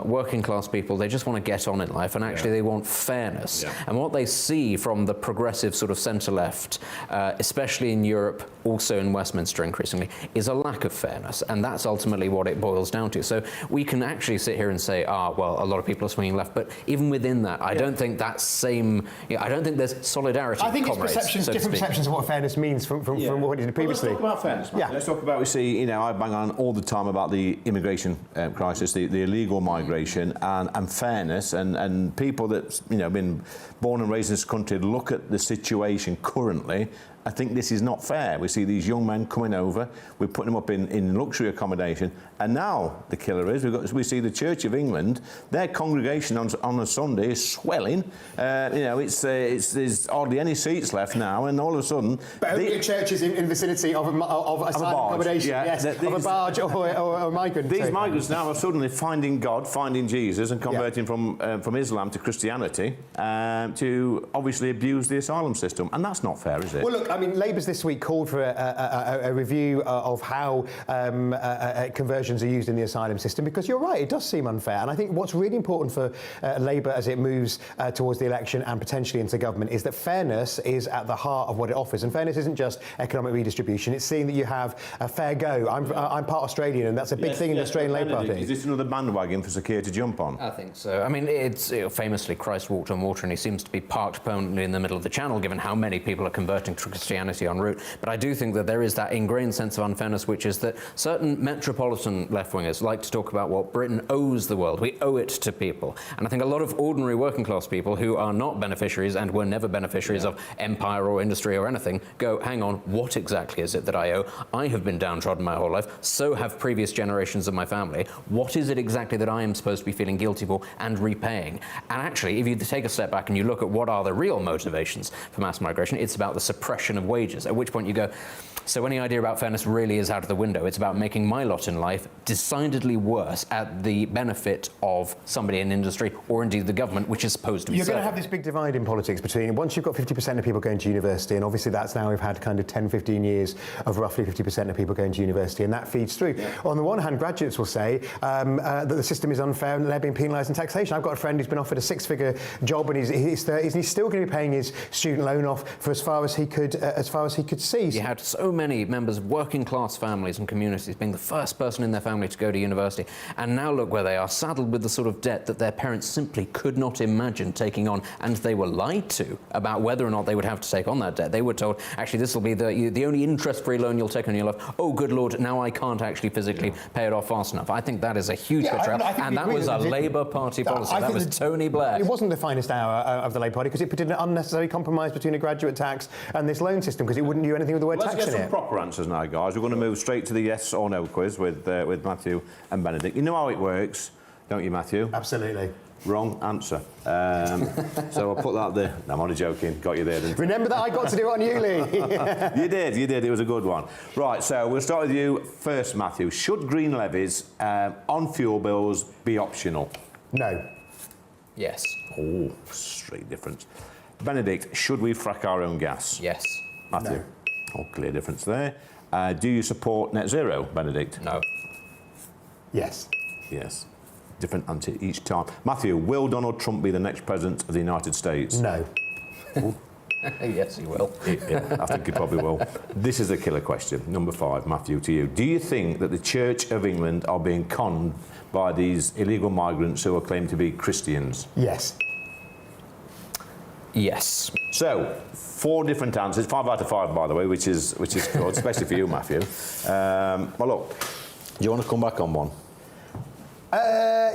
working class people, they just want to get on in life, and actually they want fairness. And what they see from the progressive sort of centre-left, especially in Europe, also in Westminster increasingly, is a lack of fairness, and that's ultimately what it boils down to. So we can actually sit here and say, well, a lot of people are swinging left, but even within that, I don't think that same, I don't think there's solidarity. I think it's perceptions, different perceptions of what fairness means from what it did previously. Let's talk about fairness, Matthew. Let's talk about, we see, you know, I bang on all the time about the immigration crisis, the illegal migration, and fairness, and people that, you know, been born and raised in this country look at the situation currently. I think this is not fair. We see these young men coming over, we're putting them up in luxury accommodation, and now the killer is, we see the Church of England, their congregation on a Sunday is swelling. You know, there's hardly any seats left now, and all of a sudden... But only churches in the vicinity of asylum accommodation, of a barge or a migrant. These migrants now are suddenly finding God, finding Jesus, and converting from Islam to Christianity to obviously abuse the asylum system, and that's not fair, is it? Well, look, I mean, Labour's this week called for a review of how conversions are used in the asylum system, because you're right, it does seem unfair. And I think what's really important for Labour as it moves towards the election and potentially into government is that fairness is at the heart of what it offers. And fairness isn't just economic redistribution, it's seeing that you have a fair go. I'm part Australian, and that's a big thing in the Australian Labour Party. Is this another bandwagon for Sir Keir to jump on? I think so. I mean, it's famously Christ walked on water, and he seems to be parked permanently in the middle of the channel, given how many people are converting to Christianity en route. But I do think that there is that ingrained sense of unfairness, which is that certain metropolitan left-wingers like to talk about what Britain owes the world. We owe it to people. And I think a lot of ordinary working class people who are not beneficiaries and were never beneficiaries of empire or industry or anything go, hang on, what exactly is it that I owe? I have been downtrodden my whole life, so have previous generations of my family. What is it exactly that I am supposed to be feeling guilty for and repaying? And actually, if you take a step back and you look at what are the real motivations for mass migration, it's about the suppression of wages, at which point you go, so any idea about fairness really is out of the window. It's about making my lot in life decidedly worse at the benefit of somebody in industry or indeed the government, which is supposed to be You're going to serving. have this big divide in politics between, once you've got 50% of people going to university, and obviously that's now we've had kind of 10, 15 years of roughly 50% of people going to university, and that feeds through. Yeah. On the one hand, graduates will say that the system is unfair and they're being penalised in taxation. I've got a friend who's been offered a six-figure job and he's 30s and he's still going to be paying his student loan off for as far as he could see. You had so many members of working class families and communities being the first person in their family to go to university, and now look where they are, saddled with the sort of debt that their parents simply could not imagine taking on, and they were lied to about whether or not they would have to take on that debt. They were told, actually, this will be the only interest-free loan you'll take on your life. Oh, good Lord, now I can't actually physically pay it off fast enough. I think that is a huge betrayal, and that was a Labour Party policy. That was Tony Blair. It wasn't the finest hour of the Labour Party because it put an unnecessary compromise between a graduate tax and this loan system because it wouldn't do anything with the word tax in it. Let's get some proper answers now, guys. We're going to move straight to the yes or no quiz with Matthew and Benedict. You know how it works, don't you, Matthew? Absolutely. Wrong answer. So I'll put that there. No, I'm only joking. Got you there, didn't I? Remember that I got to do it on you, Lee. You did. It was a good one. Right, so we'll start with you first, Matthew. Should green levies on fuel bills be optional? No. Yes. Oh, straight difference. Benedict, should we frack our own gas? Yes. Matthew? No. Oh, clear difference there. Do you support net zero, Benedict? No. Yes. Yes. Different answer each time. Matthew, will Donald Trump be the next president of the United States? No. Yes, he will. Yeah, I think he probably will. This is a killer question. Number 5, Matthew, to you. Do you think that the Church of England are being conned by these illegal migrants who are claimed to be Christians? Yes. Yes. So, 4 different answers, 5 out of 5, by the way, which is good, especially for you, Matthew. Well, look, do you want to come back on one?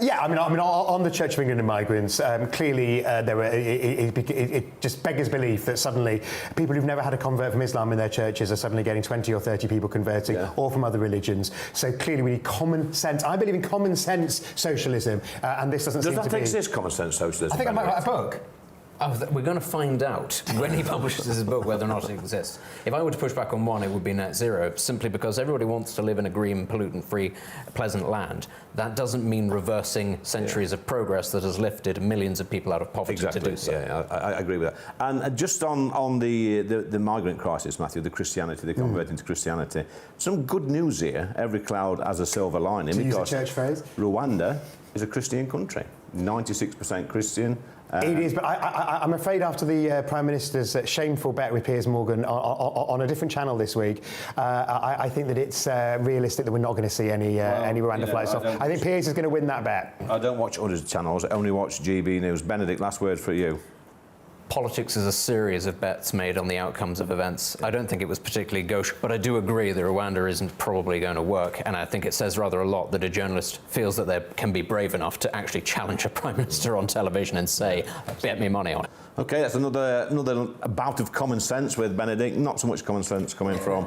Yeah, I mean, on the Church of England and migrants, clearly it just beggars belief that suddenly people who've never had a convert from Islam in their churches are suddenly getting 20 or 30 people converting, or from other religions. So clearly we need common sense. I believe in common sense socialism, and this doesn't seem to be... Does that exist, common sense socialism? I think I might write a book. Oh, we're going to find out when he publishes his book whether or not it exists. If I were to push back on one, it would be net zero, simply because everybody wants to live in a green, pollutant-free, pleasant land. That doesn't mean reversing centuries of progress that has lifted millions of people out of poverty to do so. Yeah, I agree with that. And just on the migrant crisis, Matthew, the Christianity, the converting to Christianity, some good news here. Every cloud has a silver lining. To use a church phrase? Rwanda is a Christian country, 96% Christian. It is, but I'm afraid after the Prime Minister's shameful bet with Piers Morgan on a different channel this week, I think that it's realistic that we're not going to see any Rwanda flights off. I think Piers is going to win that bet. I don't watch other channels, I only watch GB News. Benedict, last word for you. Politics is a series of bets made on the outcomes of events. I don't think it was particularly gauche, but I do agree that Rwanda isn't probably going to work, and I think it says rather a lot that a journalist feels that they can be brave enough to actually challenge a Prime Minister on television and say, bet me money on it. OK, that's another bout of common sense with Benedict. Not so much common sense coming from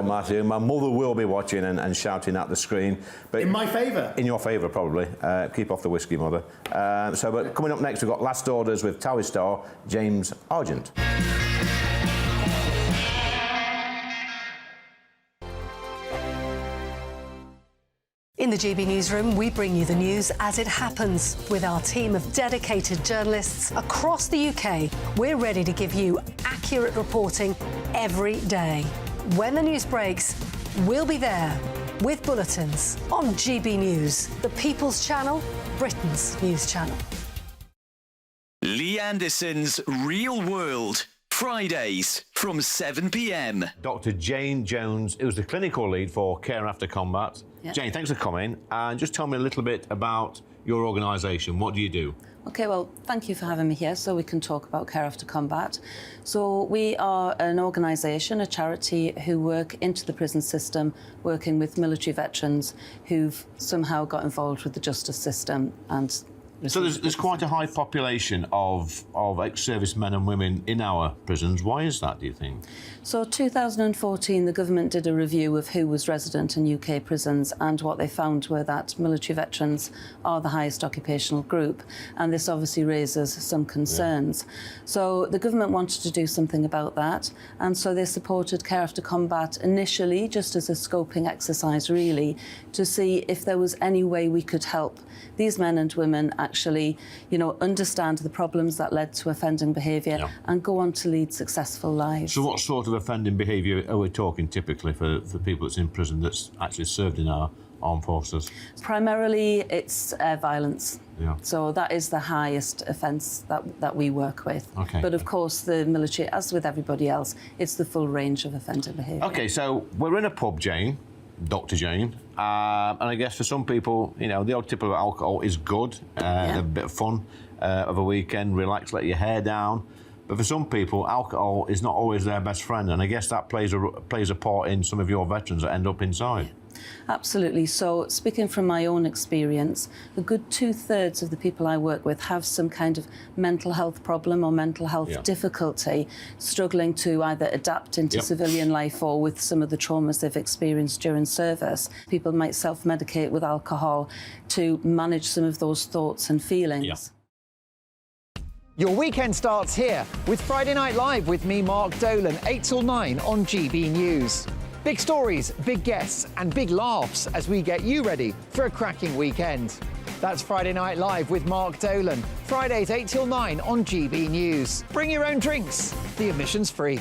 Matthew. My mother will be watching and shouting at the screen. But in my favour? In your favour, probably. Keep off the whiskey, mother. But coming up next, we've got Last Orders with Towie star James Argent. In the GB Newsroom, we bring you the news as it happens. With our team of dedicated journalists across the UK, we're ready to give you accurate reporting every day. When the news breaks, we'll be there with bulletins on GB News, the People's Channel, Britain's news channel. Lee Anderson's Real World. Fridays from 7 p.m. Dr. Jane Jones, who's the clinical lead for Care After Combat. Yep. Jane, thanks for coming. And just tell me a little bit about your organisation. What do you do? Okay, well, thank you for having me here so we can talk about Care After Combat. So we are an organisation, a charity, who work into the prison system, working with military veterans who've somehow got involved with the justice system and... So there's quite a high population of ex-servicemen and women in our prisons. Why is that, do you think? So 2014, the government did a review of who was resident in UK prisons, and what they found were that military veterans are the highest occupational group, and this obviously raises some concerns. Yeah. So the government wanted to do something about that, and so they supported Care After Combat initially, just as a scoping exercise, really, to see if there was any way we could help these men and women actually, you know, understand the problems that led to offending behaviour and go on to lead successful lives. So what sort of offending behaviour are we talking typically for people that's in prison that's actually served in our armed forces? Primarily, it's violence. Yeah. So that is the highest offence that we work with. Okay. But of course, the military, as with everybody else, it's the full range of offending behaviour. OK, so we're in a pub, Jane, Dr Jane, and I guess for some people, you know, the odd tip of alcohol is good, a bit of fun of a weekend, relax, let your hair down. But for some people, alcohol is not always their best friend, and I guess that plays a part in some of your veterans that end up inside. Absolutely. So, speaking from my own experience, a good 2/3 of the people I work with have some kind of mental health problem or mental health difficulty, struggling to either adapt into civilian life or with some of the traumas they've experienced during service. People might self-medicate with alcohol to manage some of those thoughts and feelings. Your weekend starts here with Friday Night Live with me, Mark Dolan, 8 till 9 on GB News. Big stories, big guests and big laughs as we get you ready for a cracking weekend. That's Friday Night Live with Mark Dolan, Fridays 8 till 9 on GB News. Bring your own drinks, the admission's free.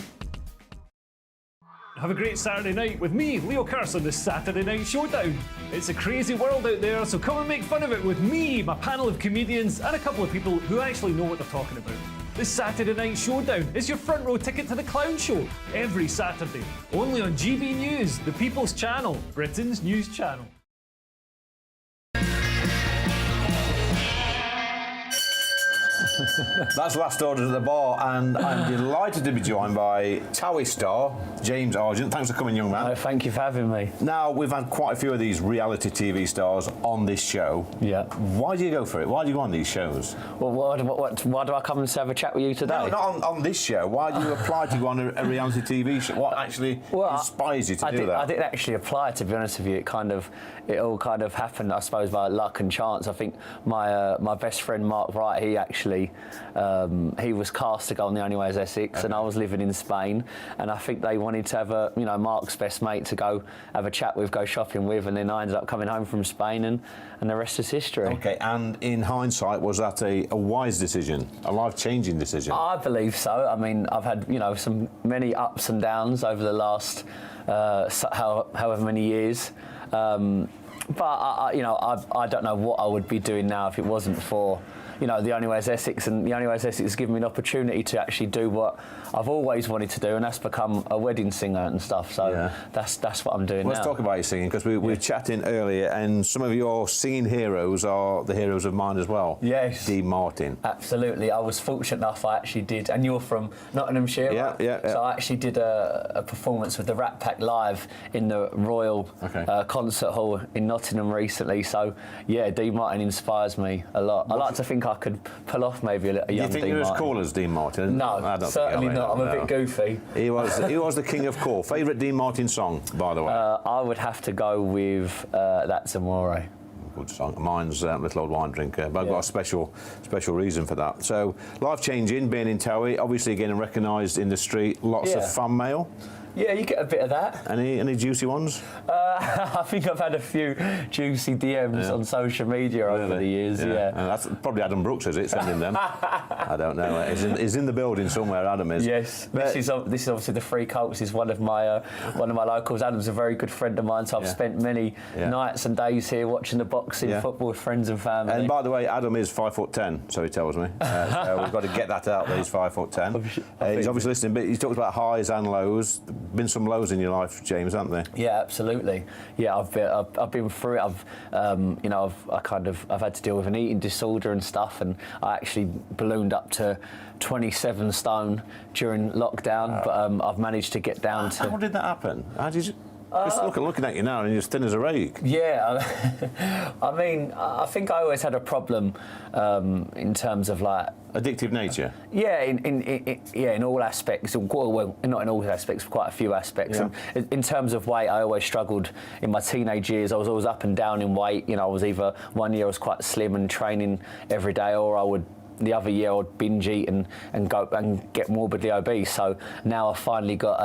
Have a great Saturday night with me, Leo Carson, this Saturday Night Showdown. It's a crazy world out there, so come and make fun of it with me, my panel of comedians, and a couple of people who actually know what they're talking about. This Saturday Night Showdown is your front row ticket to the clown show, every Saturday, only on GB News, the People's Channel, Britain's news channel. That's Last Orders at the Bar, and I'm delighted to be joined by Towie star James Argent. Thanks for coming, young man. Thank you for having me. Now, we've had quite a few of these reality TV stars on this show. Yeah. Why do you go for it? Why do you go on these shows? Well, why do I come and have a chat with you today? No, not on this show. Why do you apply to go on a reality TV show? What actually inspires you to do that? I didn't actually apply, to be honest with you. It all kind of happened, I suppose, by luck and chance. I think my best friend Mark Wright, he was cast to go on The Only Way is Essex, and I was living in Spain, and I think they wanted to have Mark's best mate to go have a chat with, go shopping with, and then I ended up coming home from Spain, and the rest is history. Okay, and in hindsight, was that a wise decision, a life-changing decision? I believe so. I mean, I've had many ups and downs over the last however many years. But I don't know what I would be doing now if it wasn't for The Only Way is Essex, and The Only Way is Essex has given me an opportunity to actually do what I've always wanted to do, and that's become a wedding singer and stuff. So that's what I'm doing now. Let's talk about your singing, because we were chatting earlier, and some of your singing heroes are the heroes of mine as well. Yes. Dean Martin. Absolutely. I was fortunate enough, I actually did, and you're from Nottinghamshire, right? Yeah. So I actually did a performance with the Rat Pack live in the Royal Concert Hall in Nottingham recently. So, yeah, Dean Martin inspires me a lot. I like to think I could pull off maybe a young Dean Martin. Do you think you're as cool as Dean Martin? No, I don't certainly think not. I'm a bit goofy. He was the king of cool. Favourite Dean Martin song, by the way? I would have to go with That's Amore. Good song. Mine's Little Old Wine Drinker, but I've got a special reason for that. So, life-changing, being in Towie, obviously getting recognised in the street, lots of fan mail. Yeah, you get a bit of that. Any juicy ones? I think I've had a few juicy DMs on social media over the years. Yeah. And that's probably Adam Brooks, is it, sending them? I don't know. He's in the building somewhere. Adam is. Yes. This is obviously the Free Colts. Is one of my locals. Adam's a very good friend of mine, so I've spent many nights and days here watching the boxing, football with friends and family. And by the way, Adam is 5'10", so he tells me. So we've got to get that out. That he's 5'10". He's obviously listening, but he talks about highs and lows. been some lows in your life, James, haven't there? Yeah, absolutely. Yeah, I've been through it. I've had to deal with an eating disorder and stuff, and I actually ballooned up to 27 stone during lockdown, but I've managed to get down to. How did that happen? How did you? Just looking at you now, and you're as thin as a rake. Yeah, I mean, I think I always had a problem in terms of like addictive nature. Yeah, in all aspects. Well, not in all aspects, quite a few aspects. Yeah. And in terms of weight, I always struggled in my teenage years. I was always up and down in weight. You know, I was either one year I was quite slim and training every day, or I would. The other year I'd binge eat and go and get morbidly obese. So now I've finally got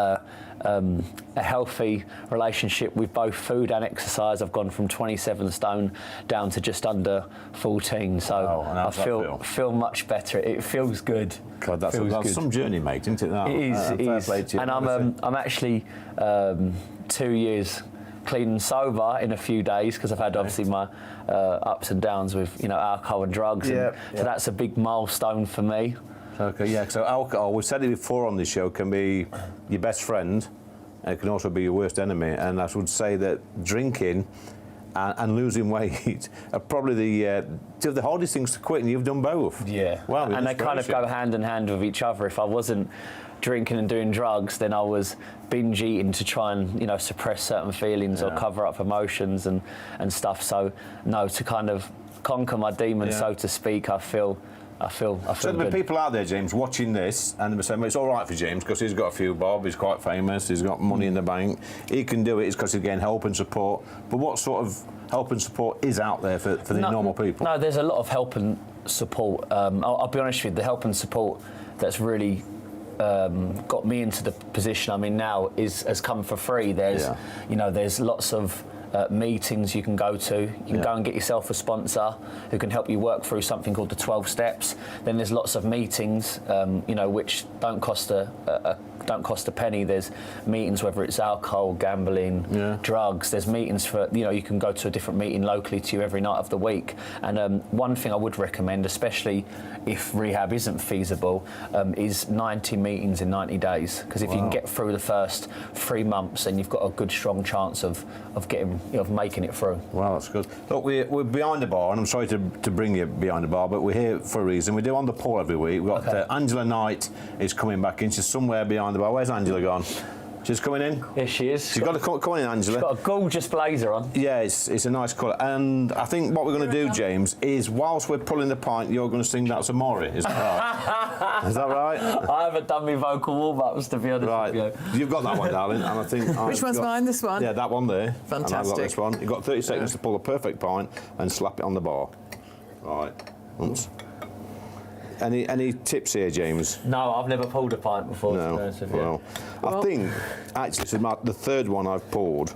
a healthy relationship with both food and exercise. I've gone from 27 stone down to just under 14. So I feel much better. It feels good. God, that's some journey, mate, isn't it? That? It is. And I'm actually 2 years clean and sober in a few days because I've had obviously my ups and downs with alcohol and drugs, so that's a big milestone for me. Okay, yeah. So alcohol, we've said it before on this show, can be your best friend, and it can also be your worst enemy. And I would say that drinking and losing weight are probably two of the hardest things to quit, and you've done both. Yeah. Well, and they kind of go hand in hand with each other. If I wasn't drinking and doing drugs, then I was binge eating to try and suppress certain feelings or cover up emotions and stuff. So no, to kind of conquer my demons, so to speak, I feel So there are people out there, James, watching this, and they're saying, well, it's all right for James because he's got a few bob, he's quite famous, he's got money in the bank, he can do it, it's because he's getting help and support. But what sort of help and support is out there for the normal people? No, there's a lot of help and support. I'll be honest with you, the help and support that's really got me into the position I'm in now has come for free. There's lots of meetings you can go to. You can go and get yourself a sponsor who can help you work through something called the 12 steps. Then there's lots of meetings, which don't cost a penny. There's meetings, whether it's alcohol, gambling, drugs. There's meetings for, you can go to a different meeting locally to you every night of the week. And one thing I would recommend, especially if rehab isn't feasible, is 90 meetings in 90 days. Because if you can get through the first 3 months, then you've got a good, strong chance of making it through. Wow, that's good. Look, we're behind the bar, and I'm sorry to bring you behind the bar, but we're here for a reason. We do On the Poll every week. We've got Angela Knight is coming back in. She's somewhere behind the bar. Where's Angela gone? She's coming in? Yes, she is. She's got to come in, Angela. She's got a gorgeous blazer on. Yeah, it's a nice colour. And I think what we're going to do, James, is whilst we're pulling the pint, you're going to sing That's Amore. Is that right? Is that right? I haven't done my vocal warm-ups, to be honest with you. You've got that one, darling, and I think... Which one's mine, this one? Yeah, that one there. Fantastic. And I've got this one. You've got 30 seconds to pull a perfect pint and slap it on the bar. Right. Once. Any tips here, James? No, I've never pulled a pint before. No. To be honest with you. Well, I think actually this is the third one I've poured,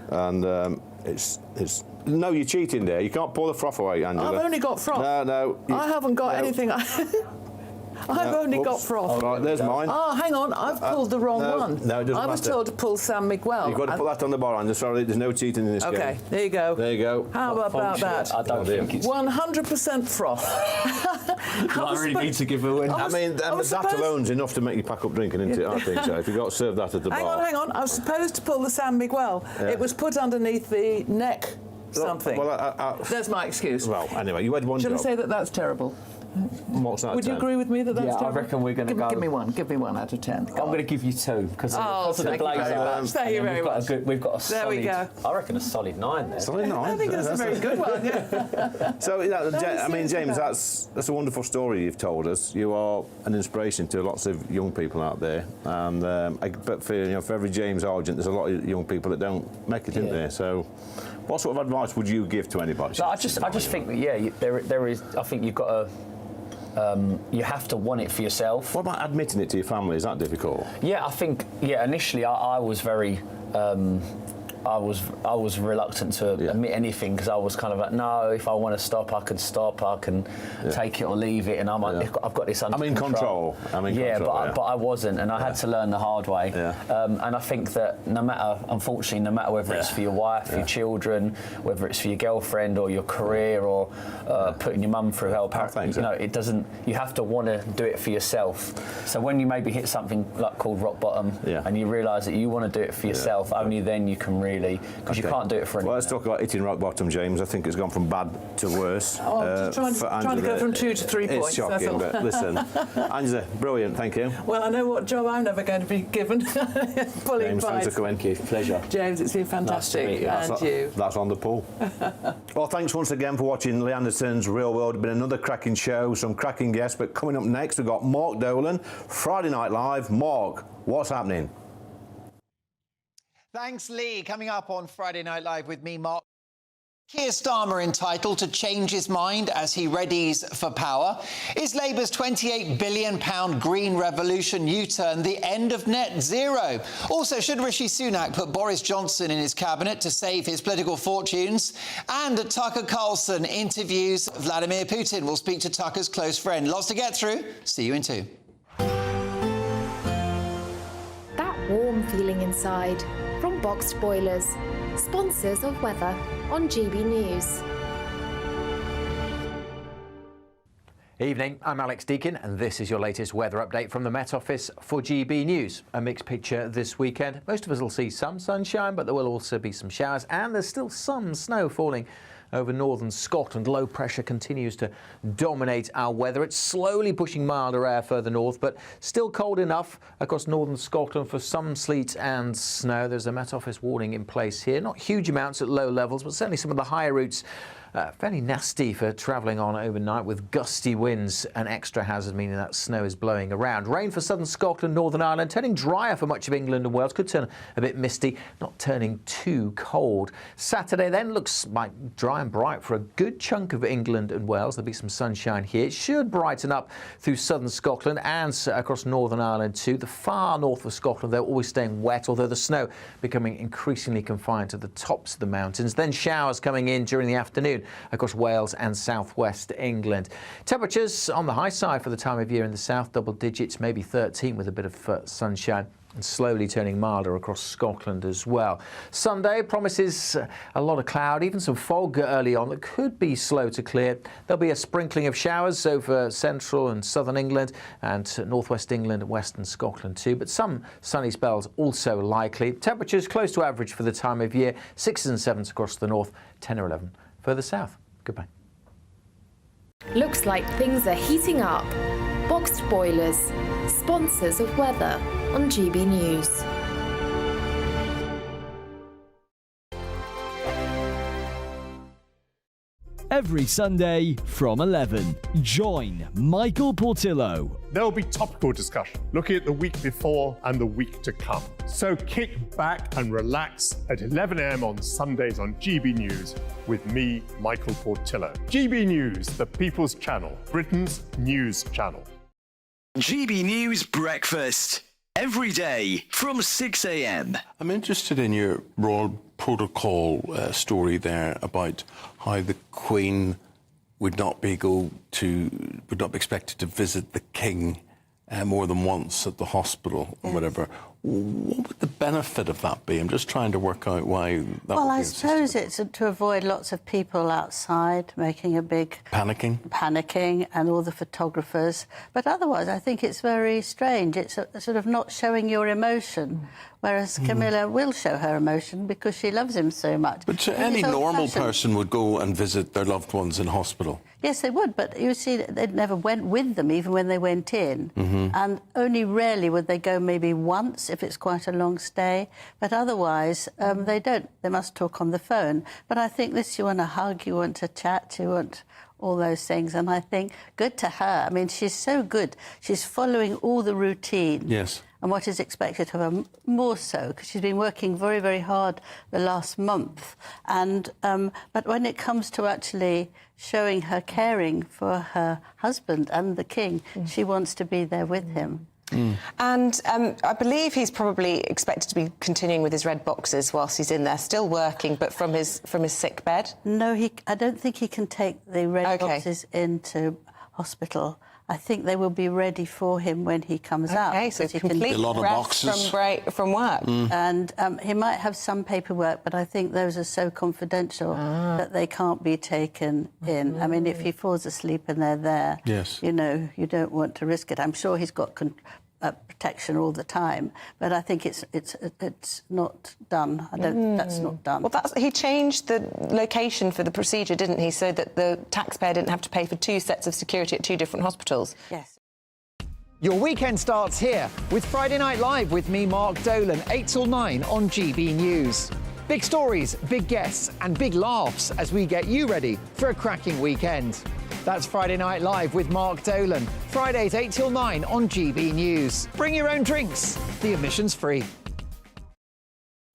and it's. No, you're cheating there. You can't pour the froth away, Angela. I've only got froth. No. I haven't got anything. I've only got froth. Right, there's mine. Oh, hang on, I've pulled the wrong one. No, it doesn't I was matter. told to pull San Miguel. You've got to put that on the bar, Angela. Sorry, there's no cheating in this game. Okay, there you go. There you go. How about that? I don't think it's... 100% froth. I really need to give a win. That alone's enough to make you pack up drinking, isn't it? I think so. If you got served that at the bar. Hang on. I was supposed to pull the San Miguel. Yeah. It was put underneath the neck something. Well, there's my excuse. Well, anyway, you had one job. Shall I say that that's terrible? What's that? Would you agree with me that that's terrible? I reckon we're going to go... Give me one. Give me 1 out of 10. I'm going to give you 2 because of the blazer. Thank you very much. We've got a solid... There we go. I reckon a solid 9 there. Solid 9? I think that's a very good one, yeah. So, James, that's a wonderful story you've told us. You are an inspiration to lots of young people out there. And but for every James Argent, there's a lot of young people that don't make it, isn't there? So, what sort of advice would you give to anybody? So I just think that there is. I think you've got to. You have to want it for yourself. What about admitting it to your family? Is that difficult? Yeah, I think. Yeah, initially I was very. I was reluctant to admit anything because I was kind of like, no, if I want to stop, I can stop. I can take it or leave it, and I've got this under control. But I wasn't, and I had to learn the hard way. And I think that unfortunately, no matter whether it's for your wife, your children, whether it's for your girlfriend or your career or putting your mum through hell, it doesn't. You have to want to do it for yourself. So when you maybe hit something like called rock bottom, and you realise that you want to do it for yourself, only then you can really, because you can't do it for anyone. Well, let's talk about hitting rock bottom, James. I think it's gone from bad to worse. Trying to go from 2 to 3 points. It's shocking, but listen, Angela, brilliant, thank you. Well, I know what job I'm never going to be given. Fully James, thanks for coming. Thank you, pleasure. James, it's been fantastic. Nice to meet you. That's on the pool. Well, thanks once again for watching Lee Anderson's Real World. It's been another cracking show, some cracking guests, but coming up next, we've got Mark Dolan, Friday Night Live. Mark, what's happening? Thanks, Lee. Coming up on Friday Night Live with me, Mark. Keir Starmer entitled to change his mind as he readies for power. Is Labour's £28 billion green revolution U-turn the end of net zero? Also, should Rishi Sunak put Boris Johnson in his cabinet to save his political fortunes? And Tucker Carlson interviews Vladimir Putin. We'll speak to Tucker's close friend. Lots to get through. See you in 2. That warm feeling inside. From Boxed Boilers, sponsors of weather on GB News. Evening, I'm Alex Deakin and this is your latest weather update from the Met Office for GB News. A mixed picture this weekend. Most of us will see some sunshine, but there will also be some showers and there's still some snow falling over northern Scotland. Low pressure continues to dominate our weather. It's slowly pushing milder air further north, but still cold enough across northern Scotland for some sleet and snow. There's a Met Office warning in place here. Not huge amounts at low levels, but certainly some of the higher routes fairly nasty for travelling on overnight with gusty winds, an extra hazard, meaning that snow is blowing around. Rain for southern Scotland, Northern Ireland, turning drier for much of England and Wales. Could turn a bit misty, not turning too cold. Saturday then looks like dry and bright for a good chunk of England and Wales. There'll be some sunshine here. It should brighten up through southern Scotland and across Northern Ireland too. The far north of Scotland, they're always staying wet, although the snow becoming increasingly confined to the tops of the mountains. Then showers coming in during the afternoon across Wales and southwest England. Temperatures on the high side for the time of year in the south, double digits, maybe 13 with a bit of sunshine, and slowly turning milder across Scotland as well. Sunday promises a lot of cloud, even some fog early on that could be slow to clear. There'll be a sprinkling of showers over central and southern England and northwest England and western Scotland too, but some sunny spells also likely. Temperatures close to average for the time of year, 6s and 7s across the north, 10 or 11 further south. Goodbye. Looks like things are heating up. Boxed Boilers, sponsors of weather on GB News. Every Sunday from 11, join Michael Portillo. There'll be topical discussion, looking at the week before and the week to come. So kick back and relax at 11 a.m. on Sundays on GB News with me, Michael Portillo. GB News, the People's Channel, Britain's news channel. GB News Breakfast. Every day from 6 a.m. I'm interested in your Royal Protocol story there about how the Queen would not be expected to visit the King more than once at the hospital or whatever. What would the benefit of that be? I'm just trying to work out why that would be. Well, I suppose it's to avoid lots of people outside making a big... Panicking and all the photographers. But otherwise, I think it's very strange. It's sort of not showing your emotion, whereas Camilla will show her emotion because she loves him so much. But any normal person would go and visit their loved ones in hospital. Yes, they would, but you see, they never went with them, even when they went in. And only rarely would they go maybe once, if it's quite a long stay. But otherwise, they don't. They must talk on the phone. But I think this, you want to hug, you want to chat, you want all those things. And I think good to her. I mean, she's so good. She's following all the routine. Yes. And what is expected of her, more so, because she's been working very, very hard the last month. And but when it comes to actually showing her caring for her husband and the King, she wants to be there with him. And I believe he's probably expected to be continuing with his red boxes whilst he's in there, still working, but from his sick bed. No, I don't think he can take the red boxes into hospital. I think they will be ready for him when he comes out. Okay, so he complete can rest from work. And he might have some paperwork, but I think those are so confidential that they can't be taken in. I mean, if he falls asleep and they're there, you know, you don't want to risk it. I'm sure he's got protection all the time, but I think it's not done. That's not done. Well, he changed the location for the procedure, didn't he, so that the taxpayer didn't have to pay for 2 sets of security at 2 different hospitals. Yes. Your weekend starts here with Friday Night Live with me, Mark Dolan, 8 till 9 on GB News. Big stories, big guests and big laughs as we get you ready for a cracking weekend. That's Friday Night Live with Mark Dolan. Fridays 8 till 9 on GB News. Bring your own drinks. The admission's free.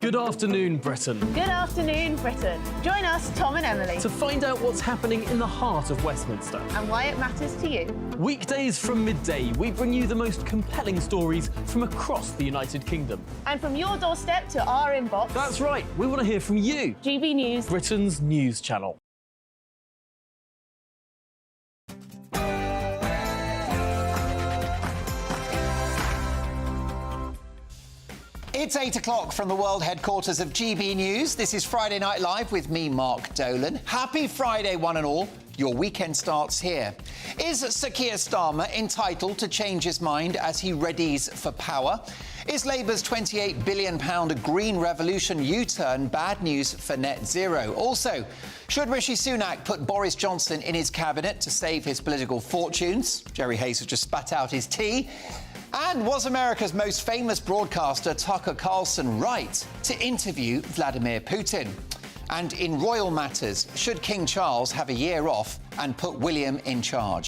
Good afternoon, Britain. Good afternoon, Britain. Join us, Tom and Emily, To find out what's happening in the heart of Westminster. and why it matters to you. Weekdays from midday, we bring you the most compelling stories from across the United Kingdom. And from your doorstep to our inbox. That's right, we want to hear from you. GB News, Britain's news channel. It's 8 o'clock from the world headquarters of GB News. This is Friday Night Live with me, Mark Dolan. Happy Friday, one and all. Your weekend starts here. Is Sir Keir Starmer entitled to change his mind as he readies for power? Is Labour's £28 billion green revolution U-turn bad news for net zero? Also, should Rishi Sunak put Boris Johnson in his cabinet to save his political fortunes? Jerry Hayes has just spat out his tea. And was America's most famous broadcaster, Tucker Carlson, right to interview Vladimir Putin? And in royal matters, should King Charles have a year off and put William in charge?